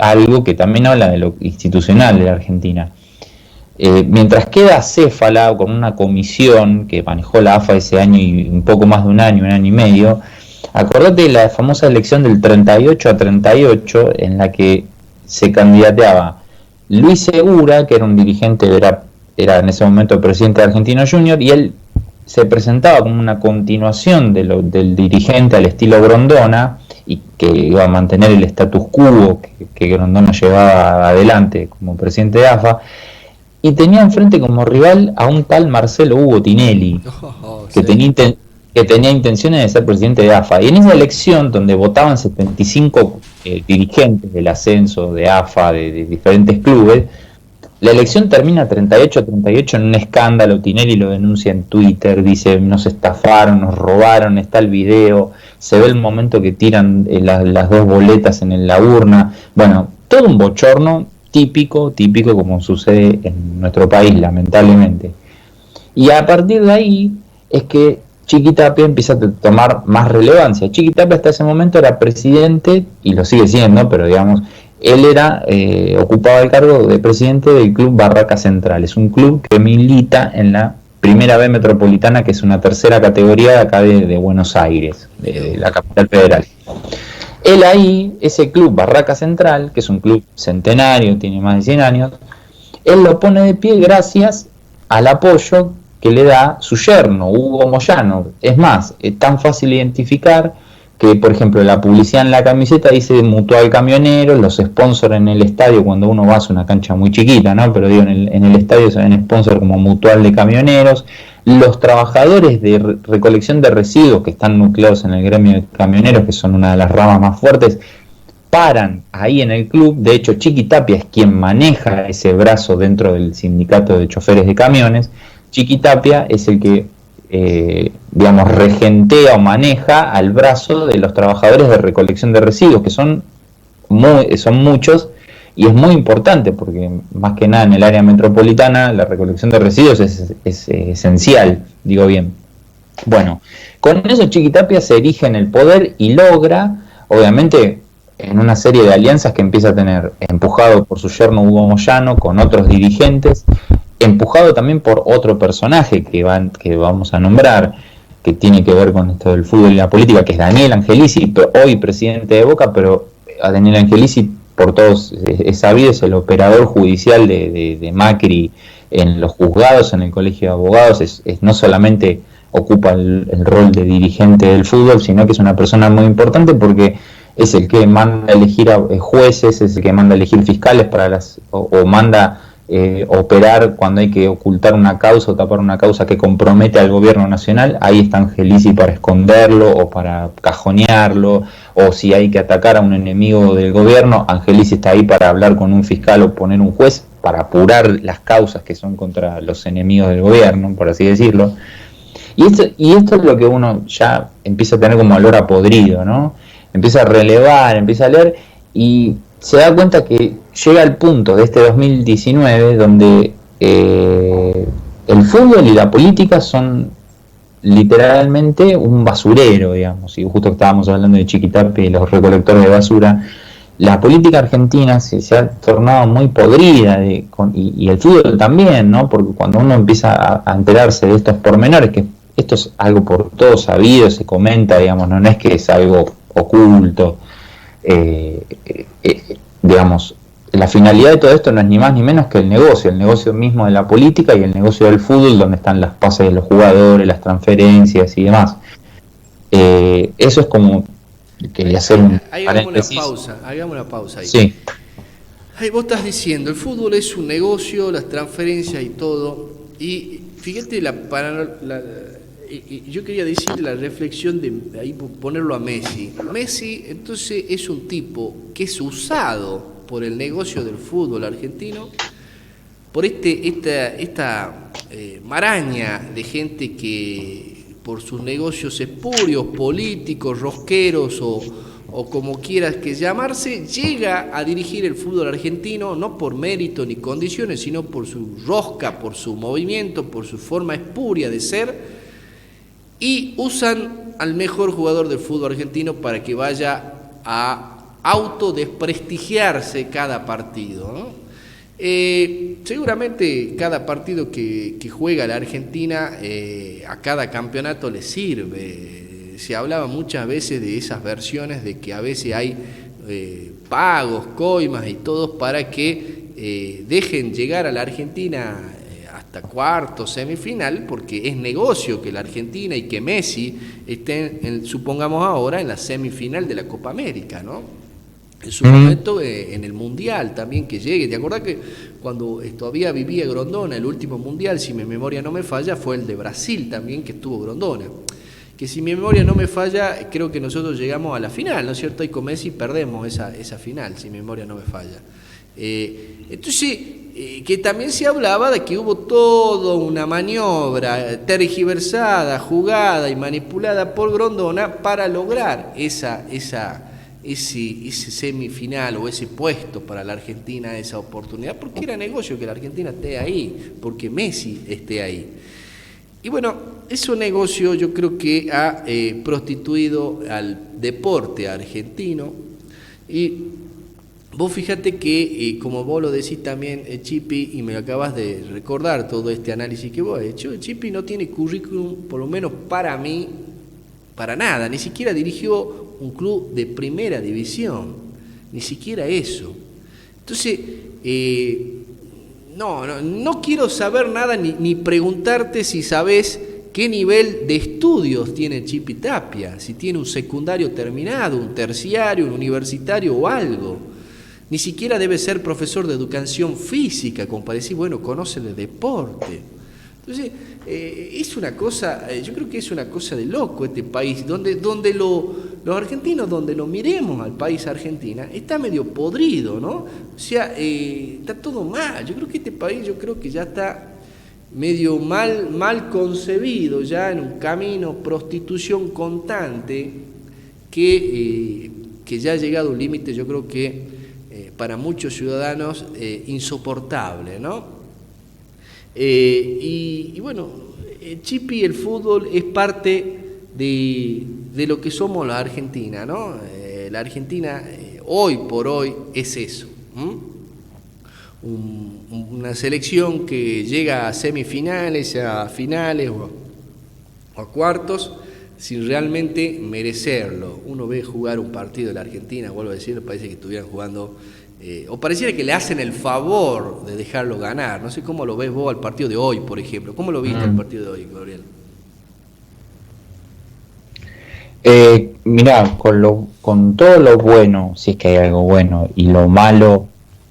algo que también habla de lo institucional de la Argentina. Mientras queda acéfala con una comisión que manejó la AFA ese año y un poco más de un año y medio, acordate de la famosa elección del 38-38 en la que se candidateaba Luis Segura, que era un dirigente, era en ese momento el presidente de Argentinos Juniors, y él se presentaba como una continuación del dirigente al estilo Grondona y que iba a mantener el status quo que Grondona llevaba adelante como presidente de AFA, y tenía enfrente como rival a un tal Marcelo Hugo Tinelli, que tenía intenciones de ser presidente de AFA. Y en esa elección, donde votaban 75 dirigentes del ascenso de AFA, de diferentes clubes, la elección termina 38-38 en un escándalo. Tinelli lo denuncia en Twitter, dice: nos estafaron, nos robaron, está el video, se ve el momento que tiran las dos boletas en la urna. Bueno, todo un bochorno típico como sucede en nuestro país, lamentablemente. Y a partir de ahí es que Chiquitapia empieza a tomar más relevancia. Chiquitapia hasta ese momento era presidente, y lo sigue siendo, pero digamos, él ocupaba el cargo de presidente del club Barraca Central. Es un club que milita en la Primera B Metropolitana, que es una tercera categoría de acá de Buenos Aires, de la capital federal. Él ahí, ese club Barraca Central, que es un club centenario, tiene más de 100 años, él lo pone de pie gracias al apoyo que le da su yerno, Hugo Moyano. Es más, es tan fácil identificar que, por ejemplo, la publicidad en la camiseta dice Mutual Camioneros, los sponsors en el estadio, cuando uno va a una cancha muy chiquita, ¿no? Pero digo, en el estadio se ven sponsors como Mutual de Camioneros, los trabajadores de recolección de residuos que están nucleados en el gremio de camioneros, que son una de las ramas más fuertes, paran ahí en el club. De hecho, Chiquitapia es quien maneja ese brazo dentro del sindicato de choferes de camiones. Chiquitapia es el que regentea o maneja al brazo de los trabajadores de recolección de residuos, que son muchos, y es muy importante porque más que nada en el área metropolitana la recolección de residuos es esencial, digo bien. Bueno, con eso Chiquitapia se erige en el poder y logra obviamente en una serie de alianzas que empieza a tener, empujado por su yerno Hugo Moyano, con otros dirigentes, empujado también por otro personaje que vamos a nombrar, que tiene que ver con esto del fútbol y la política, que es Daniel Angelici, hoy presidente de Boca, pero a Daniel Angelici, por todos es sabido, es el operador judicial de Macri en los juzgados, en el colegio de abogados, no solamente ocupa el rol de dirigente del fútbol, sino que es una persona muy importante porque es el que manda a elegir a jueces, es el que manda a elegir fiscales para o manda operar cuando hay que ocultar una causa o tapar una causa que compromete al gobierno nacional. Ahí está Angelici para esconderlo o para cajonearlo, o si hay que atacar a un enemigo del gobierno, Angelici está ahí para hablar con un fiscal o poner un juez para apurar las causas que son contra los enemigos del gobierno, por así decirlo. Y esto es lo que uno ya empieza a tener como olor a podrido, ¿no? Empieza a relevar, empieza a leer y se da cuenta que llega al punto de este 2019 donde el fútbol y la política son literalmente un basurero, digamos, y justo estábamos hablando de Chiquitapia y los recolectores de basura. La política argentina se ha tornado muy podrida y el fútbol también, ¿no? Porque cuando uno empieza a enterarse de estos pormenores, que esto es algo por todos sabido, se comenta, digamos, no es que es algo oculto, digamos, la finalidad de todo esto no es ni más ni menos que el negocio mismo de la política y el negocio del fútbol, donde están las pases de los jugadores, las transferencias y demás. Eso es como, quería hacer un paréntesis. Hagamos una pausa ahí. Sí. Ay, vos estás diciendo, el fútbol es un negocio, las transferencias y todo, y fíjate yo quería decir la reflexión de ahí ponerlo a Messi. Messi entonces es un tipo que es usado por el negocio del fútbol argentino, por esta maraña de gente que por sus negocios espurios, políticos, rosqueros o como quieras que llamarse, llega a dirigir el fútbol argentino, no por mérito ni condiciones, sino por su rosca, por su movimiento, por su forma espuria de ser, y usan al mejor jugador del fútbol argentino para que vaya a autodesprestigiarse cada partido, ¿no? Seguramente cada partido que juega la Argentina a cada campeonato le sirve. Se hablaba muchas veces de esas versiones de que a veces hay pagos, coimas y todo para que dejen llegar a la Argentina hasta cuarto, semifinal, porque es negocio que la Argentina y que Messi estén, supongamos ahora, en la semifinal de la Copa América, ¿no? En su momento en el Mundial también que llegue. ¿Te acordás que cuando todavía vivía Grondona, el último Mundial, si mi memoria no me falla, fue el de Brasil también que estuvo Grondona? Que si mi memoria no me falla, creo que nosotros llegamos a la final, ¿no es cierto? Y con Messi perdemos esa final, si mi memoria no me falla. Entonces, que también se hablaba de que hubo toda una maniobra tergiversada, jugada y manipulada por Grondona para lograr ese semifinal o ese puesto para la Argentina, esa oportunidad, porque era negocio que la Argentina esté ahí, porque Messi esté ahí. Y bueno, ese negocio yo creo que ha prostituido al deporte argentino. Y vos fíjate que, como vos lo decís también, Chipi, y me acabas de recordar todo este análisis que vos has hecho, Chipi no tiene currículum, por lo menos para mí, para nada, ni siquiera dirigió un club de primera división, ni siquiera eso. Entonces, no quiero saber nada ni preguntarte si sabés qué nivel de estudios tiene Chipi Tapia, si tiene un secundario terminado, un terciario, un universitario o algo. Ni siquiera debe ser profesor de educación física, como para decir, bueno, conoce de deporte. Entonces, es una cosa, yo creo que es una cosa de loco este país, donde los argentinos, donde lo miremos al país Argentina, está medio podrido, ¿no? O sea, está todo mal. Yo creo que este país, ya está medio mal concebido, ya en un camino prostitución constante, que ya ha llegado a un límite, yo creo que para muchos ciudadanos insoportable, ¿no? Y bueno, Chipi, el fútbol es parte de lo que somos la Argentina, ¿no? La Argentina hoy por hoy es eso. Una selección que llega a semifinales, a finales o a cuartos sin realmente merecerlo. Uno ve jugar un partido de la Argentina, vuelvo a decir, parece que estuvieran jugando, o pareciera que le hacen el favor de dejarlo ganar. No sé cómo lo ves vos al partido de hoy, por ejemplo. ¿Cómo lo viste el partido de hoy, Gabriel? Mirá, con todo lo bueno, si es que hay algo bueno, y lo malo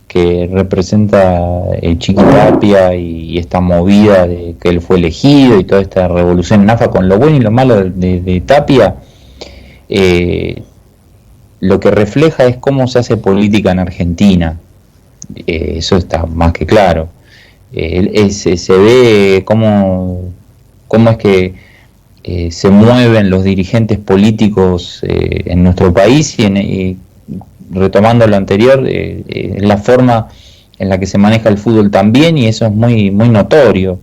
que representa el Chiqui Tapia y esta movida de que él fue elegido y toda esta revolución en AFA, con lo bueno y lo malo de Tapia, lo que refleja es cómo se hace política en Argentina. Eso está más que claro. Se ve cómo es que se mueven los dirigentes políticos en nuestro país y retomando lo anterior, la forma en la que se maneja el fútbol también, y eso es muy, muy notorio.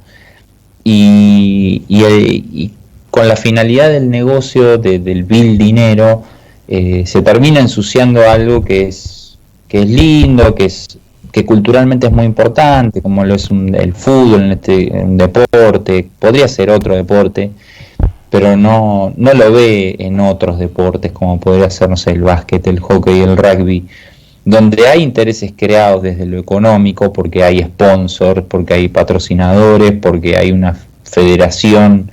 Y con la finalidad del negocio, del vil dinero, se termina ensuciando algo que es lindo, que culturalmente es muy importante, como lo es el fútbol, un deporte, podría ser otro deporte, pero no lo ve en otros deportes como podría ser, no sé, el básquet, el hockey, el rugby, donde hay intereses creados desde lo económico, porque hay sponsors, porque hay patrocinadores, porque hay una federación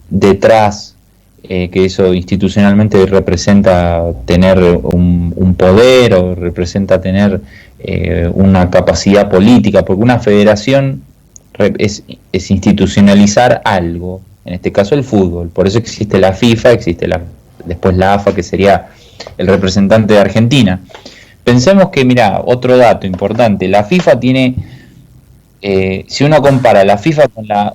detrás, que eso institucionalmente representa tener un poder o representa tener una capacidad política, porque una federación es institucionalizar algo. En este caso el fútbol, por eso existe la FIFA, existe después la AFA, que sería el representante de Argentina. Pensemos que, mira, otro dato importante, la FIFA tiene, si uno compara la FIFA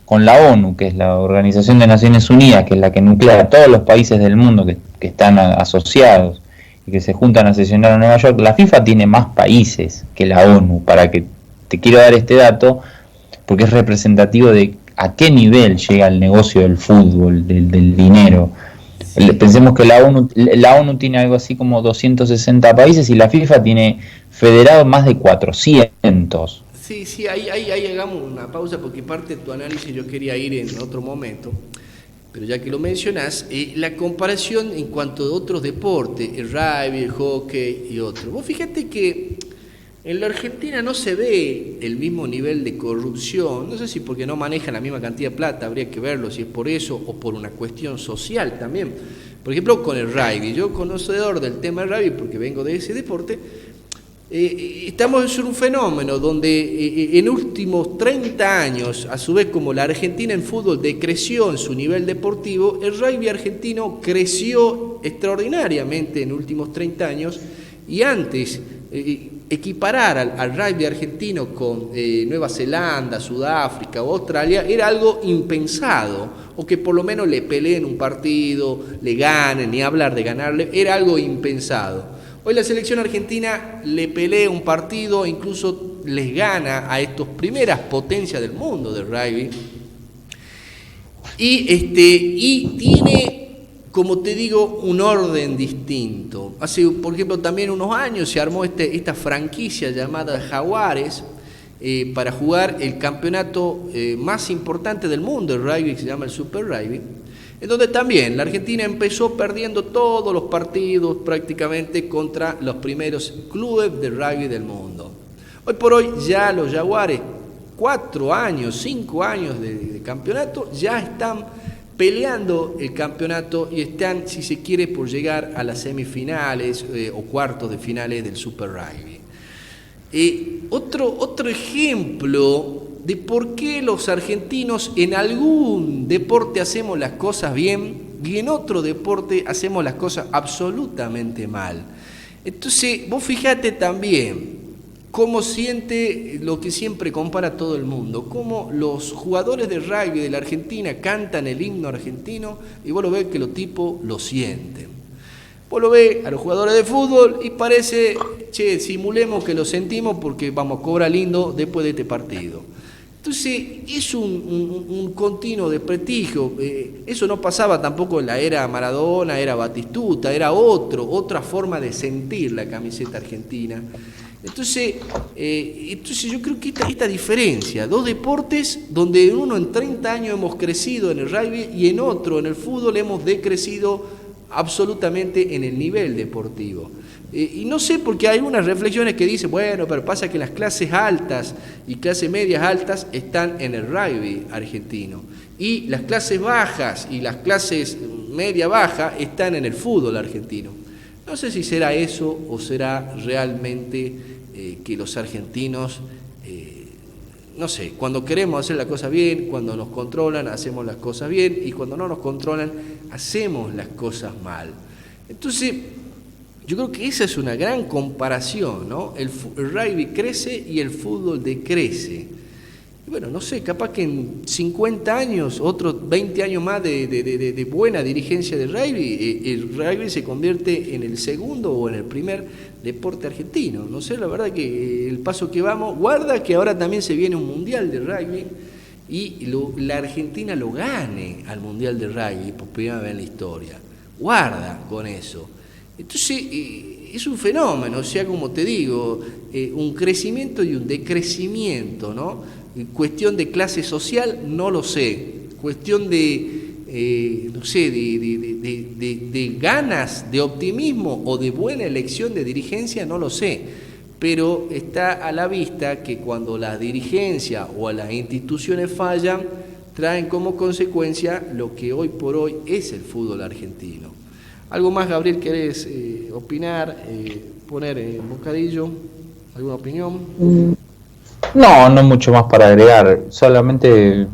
con la ONU, que es la Organización de Naciones Unidas, que es la que nuclea a todos los países del mundo que están asociados y que se juntan a sesionar en Nueva York, la FIFA tiene más países que la ONU. Para que te quiero dar este dato, porque es representativo de a qué nivel llega el negocio del fútbol, del dinero. Pensemos que la ONU tiene algo así como 260 países y la FIFA tiene federados más de 400. Sí, ahí hagamos una pausa porque parte de tu análisis yo quería ir en otro momento, pero ya que lo mencionás, la comparación en cuanto a otros deportes, el rugby, el hockey y otros. Vos fíjate que en la Argentina no se ve el mismo nivel de corrupción, no sé si porque no manejan la misma cantidad de plata, habría que verlo si es por eso o por una cuestión social también. Por ejemplo, con el rugby, yo conocedor del tema del rugby porque vengo de ese deporte, estamos en un fenómeno donde en últimos 30 años, a su vez como la Argentina en fútbol decreció en su nivel deportivo, el rugby argentino creció extraordinariamente en los últimos 30 años y antes equiparar al rugby argentino con Nueva Zelanda, Sudáfrica o Australia era algo impensado, o que por lo menos le peleen un partido, le ganen, ni hablar de ganarle, era algo impensado. Hoy la selección argentina le pelea un partido, incluso les gana a estas primeras potencias del mundo del rugby, y tiene, como te digo, un orden distinto. Hace, por ejemplo, también unos años se armó esta franquicia llamada Jaguares para jugar el campeonato más importante del mundo, el rugby, que se llama el Super Rugby, en donde también la Argentina empezó perdiendo todos los partidos prácticamente contra los primeros clubes de rugby del mundo. Hoy por hoy ya los Jaguares, 4 años, 5 años de campeonato, ya están peleando el campeonato y están, si se quiere, por llegar a las semifinales o cuartos de finales del Super Rugby. Otro ejemplo de por qué los argentinos en algún deporte hacemos las cosas bien y en otro deporte hacemos las cosas absolutamente mal. Entonces, vos fíjate también cómo siente lo que siempre compara todo el mundo, cómo los jugadores de rugby de la Argentina cantan el himno argentino y vos lo ves que los tipos lo sienten. Vos lo ves a los jugadores de fútbol y parece, simulemos que lo sentimos porque vamos a cobrar lindo después de este partido. Entonces es un continuo de prestigio. Eso no pasaba tampoco en la era Maradona, era Batistuta, era otra forma de sentir la camiseta argentina. Entonces yo creo que esta diferencia, dos deportes donde uno en 30 años hemos crecido en el rugby y en otro, en el fútbol, hemos decrecido absolutamente en el nivel deportivo. Y no sé, porque hay unas reflexiones que dicen, bueno, pero pasa que las clases altas y clases medias altas están en el rugby argentino, y las clases bajas y las clases media-baja están en el fútbol argentino. No sé si será eso o será realmente que los argentinos, no sé, cuando queremos hacer las cosas bien, cuando nos controlan, hacemos las cosas bien, y cuando no nos controlan, hacemos las cosas mal. Entonces, yo creo que esa es una gran comparación, ¿no? El rugby crece y el fútbol decrece. Y bueno, no sé, capaz que en 50 años, otros 20 años más de buena dirigencia del rugby, el rugby se convierte en el segundo o en el primer deporte argentino. No sé, la verdad que el paso que vamos, guarda que ahora también se viene un mundial de rugby y la Argentina lo gane al mundial de rugby por primera vez en la historia. Guarda con eso. Entonces, es un fenómeno, o sea, como te digo, un crecimiento y un decrecimiento, ¿no? Cuestión de clase social, no lo sé. Cuestión de, no sé, de ganas, de optimismo o de buena elección de dirigencia, no lo sé. Pero está a la vista que cuando la dirigencia o las instituciones fallan, traen como consecuencia lo que hoy por hoy es el fútbol argentino. ¿Algo más, Gabriel, querés opinar, poner en bocadillo? ¿Alguna opinión? No mucho más para agregar, solamente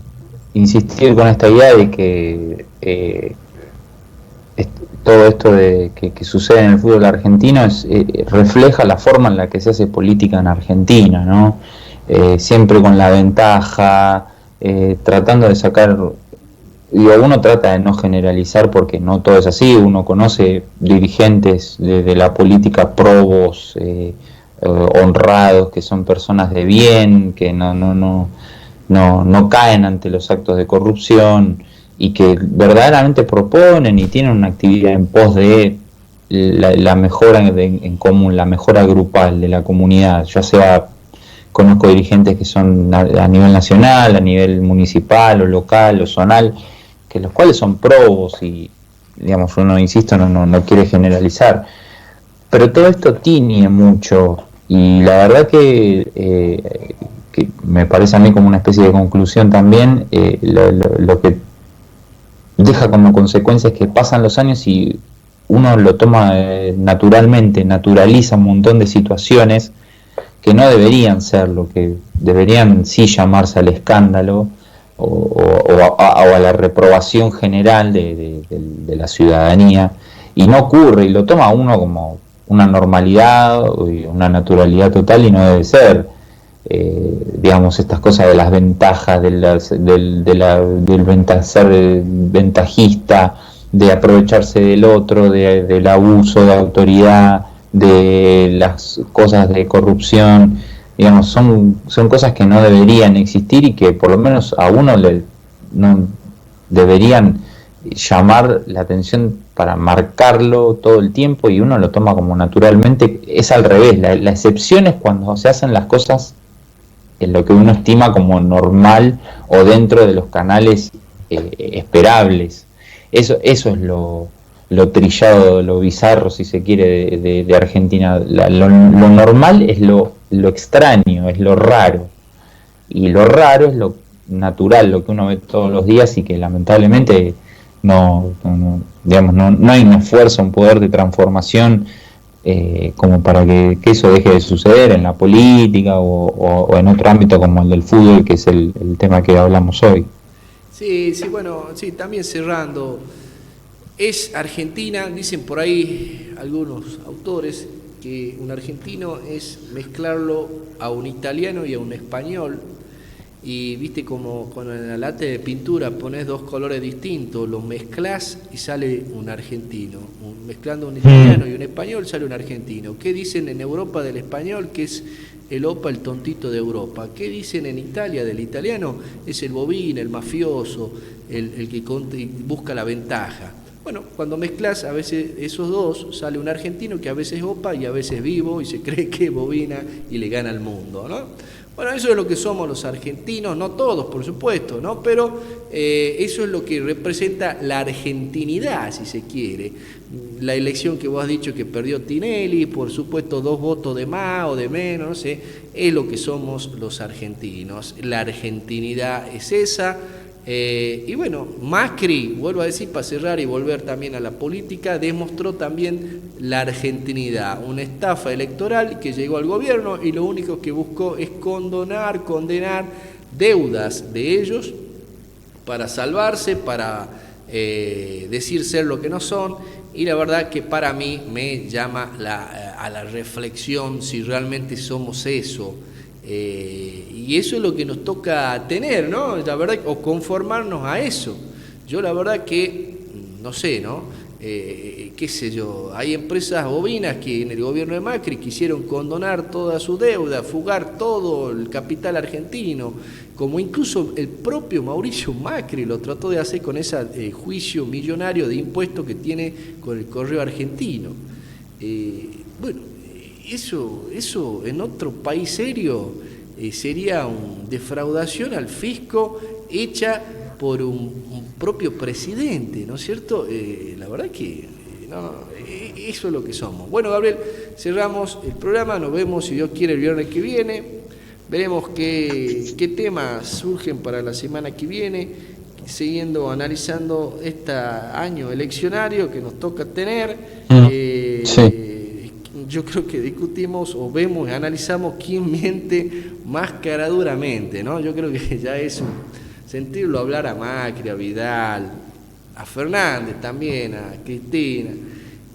insistir con esta idea de que todo esto de que sucede en el fútbol argentino refleja la forma en la que se hace política en Argentina, ¿no? Siempre con la ventaja, tratando de sacar... uno trata de no generalizar porque no todo es así. Uno conoce dirigentes de la política probos, honrados, que son personas de bien, que no caen ante los actos de corrupción y que verdaderamente proponen y tienen una actividad en pos de la mejora en común, la mejora grupal de la comunidad. Ya sea, conozco dirigentes que son a nivel nacional, a nivel municipal o local o zonal, que los cuales son probos y, digamos, uno, insisto, no quiere generalizar, pero todo esto tiñe mucho, y la verdad que me parece a mí como una especie de conclusión también, lo que deja como consecuencia es que pasan los años y uno lo toma naturalmente, naturaliza un montón de situaciones que no deberían ser, lo que deberían sí llamarse al escándalo, o a la reprobación general de la ciudadanía, y no ocurre, y lo toma uno como una normalidad, una naturalidad total, y no debe ser. Digamos, estas cosas de las ventajas, del ser ventajista, de aprovecharse del otro, del abuso de autoridad, de las cosas de corrupción, digamos, son cosas que no deberían existir y que por lo menos a uno no deberían llamar la atención para marcarlo todo el tiempo, y uno lo toma como naturalmente. Es al revés, la excepción es cuando se hacen las cosas en lo que uno estima como normal o dentro de los canales esperables. Eso es lo trillado, lo bizarro, si se quiere, de Argentina. Lo normal es lo extraño, es lo raro, y lo raro es lo natural, lo que uno ve todos los días, y que lamentablemente no hay un esfuerzo, un poder de transformación como para que eso deje de suceder en la política o en otro ámbito como el del fútbol, que es el tema que hablamos hoy. Sí, bueno, sí, también cerrando, es Argentina, dicen por ahí algunos autores, que un argentino es mezclarlo a un italiano y a un español, y viste como con la lata de pintura pones dos colores distintos, los mezclas y sale un argentino. Mezclando un italiano y un español sale un argentino. ¿Qué dicen en Europa del español? Que es el opa, el tontito de Europa. ¿Qué dicen en Italia del italiano? Es el bobín, el mafioso, el que busca la ventaja. Bueno, cuando mezclas a veces esos dos, sale un argentino que a veces es opa y a veces es vivo y se cree que es bobina y le gana al mundo, ¿no? Bueno, eso es lo que somos los argentinos, no todos, por supuesto, ¿no? Pero eso es lo que representa la argentinidad, si se quiere. La elección que vos has dicho que perdió Tinelli, por supuesto 2 votos de más o de menos, no sé, es lo que somos los argentinos. La argentinidad es esa. Y bueno, Macri, vuelvo a decir, para cerrar y volver también a la política, demostró también la argentinidad, una estafa electoral que llegó al gobierno y lo único que buscó es condenar deudas de ellos para salvarse, para decir ser lo que no son, y la verdad que para mí me llama a la reflexión si realmente somos eso. Y eso es lo que nos toca tener, ¿no? La verdad, o conformarnos a eso. Yo la verdad que, no sé, ¿no? Qué sé yo, hay empresas bovinas que en el gobierno de Macri quisieron condonar toda su deuda, fugar todo el capital argentino, como incluso el propio Mauricio Macri lo trató de hacer con ese juicio millonario de impuestos que tiene con el correo argentino. Bueno, eso en otro país serio sería una defraudación al fisco hecha por un propio presidente, ¿no es cierto? La verdad que eso es lo que somos. Bueno, Gabriel, cerramos el programa, nos vemos si Dios quiere el viernes que viene, veremos qué temas surgen para la semana que viene, siguiendo analizando este año eleccionario que nos toca tener. Sí. Yo creo que discutimos o vemos y analizamos quién miente más caraduramente, ¿no? Yo creo que ya es sentirlo hablar a Macri, a Vidal, a Fernández también, a Cristina.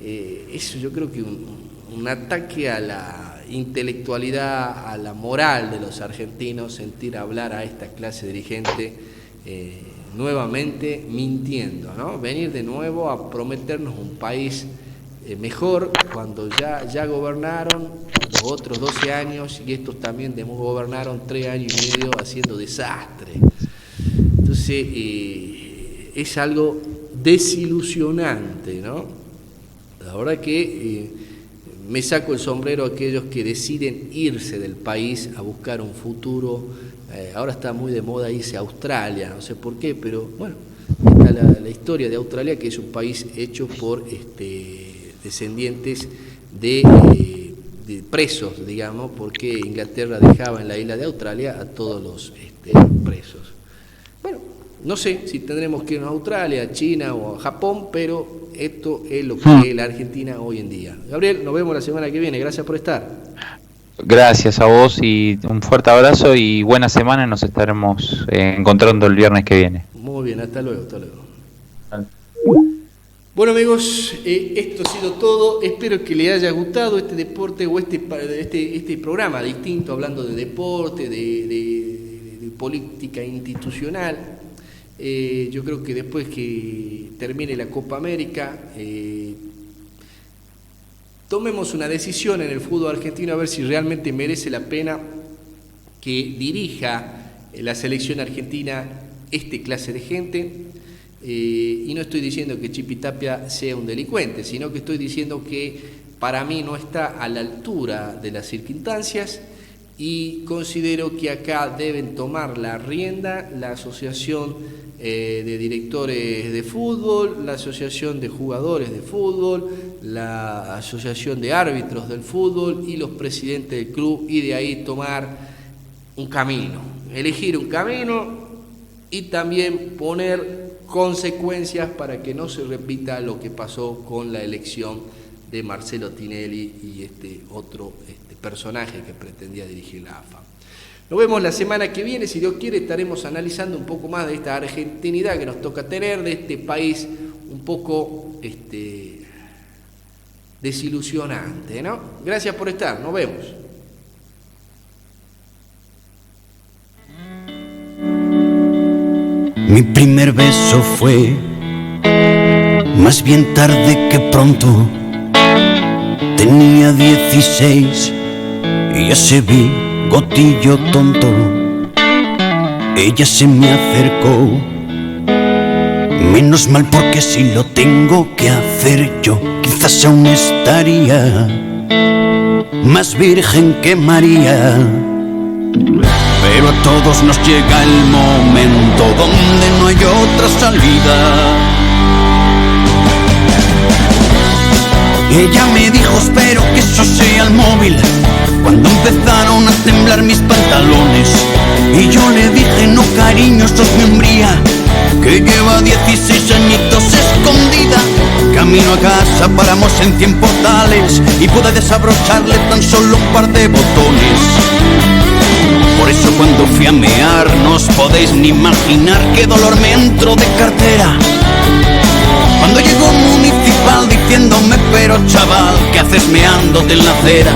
Eso yo creo que un ataque a la intelectualidad, a la moral de los argentinos, sentir hablar a esta clase dirigente nuevamente mintiendo, ¿no? Venir de nuevo a prometernos un país mejor cuando ya gobernaron los otros 12 años y estos también gobernaron 3 años y medio haciendo desastre. Entonces es algo desilusionante, ¿no? La verdad que me saco el sombrero a aquellos que deciden irse del país a buscar un futuro. Ahora está muy de moda irse a Australia, no sé por qué, pero bueno, está la historia de Australia, que es un país hecho por descendientes de presos, digamos, porque Inglaterra dejaba en la isla de Australia a todos los presos. Bueno, no sé si tendremos que ir a Australia, a China o a Japón, pero esto es lo que es la Argentina hoy en día. Gabriel, nos vemos la semana que viene, gracias por estar. Gracias a vos y un fuerte abrazo y buena semana, nos estaremos encontrando el viernes que viene. Muy bien, hasta luego, hasta luego. Bueno amigos, esto ha sido todo, espero que les haya gustado este deporte o este programa distinto, hablando de deporte, de política institucional. Yo creo que después que termine la Copa América, tomemos una decisión en el fútbol argentino a ver si realmente merece la pena que dirija la selección argentina clase de gente. Y no estoy diciendo que Chipi Tapia sea un delincuente, sino que estoy diciendo que para mí no está a la altura de las circunstancias y considero que acá deben tomar la rienda la asociación de directores de fútbol, la asociación de jugadores de fútbol, la asociación de árbitros del fútbol y los presidentes del club, y de ahí tomar un camino, elegir un camino y también poner consecuencias para que no se repita lo que pasó con la elección de Marcelo Tinelli y este otro personaje que pretendía dirigir la AFA. Nos vemos la semana que viene, si Dios quiere estaremos analizando un poco más de esta argentinidad que nos toca tener, de este país un poco desilusionante, ¿no? Gracias por estar, nos vemos. Mi primer beso fue más bien tarde que pronto. Tenía 16 y ese bigotillo tonto. Ella se me acercó, menos mal porque si lo tengo que hacer yo, quizás aún estaría más virgen que María. Pero a todos nos llega el momento donde no hay otra salida. Ella me dijo espero que eso sea el móvil, cuando empezaron a temblar mis pantalones. Y yo le dije no cariño, esto es mi hombría, que lleva 16 añitos escondida. Camino a casa paramos en tiempos tales y pude desabrocharle tan solo un par de botones. Por eso cuando fui a mear no os podéis ni imaginar qué dolor me entró de cartera. Cuando llegó municipal diciéndome pero chaval, ¿qué haces meándote en la acera?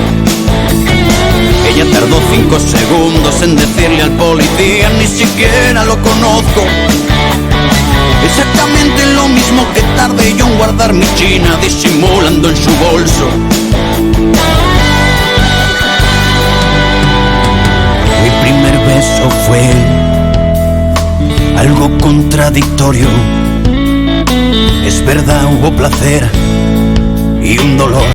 Ella tardó 5 segundos en decirle al policía, ni siquiera lo conozco. Exactamente lo mismo que tardé yo en guardar mi china disimulando en su bolso. Mi primer beso fue algo contradictorio. Es verdad, hubo placer y un dolor.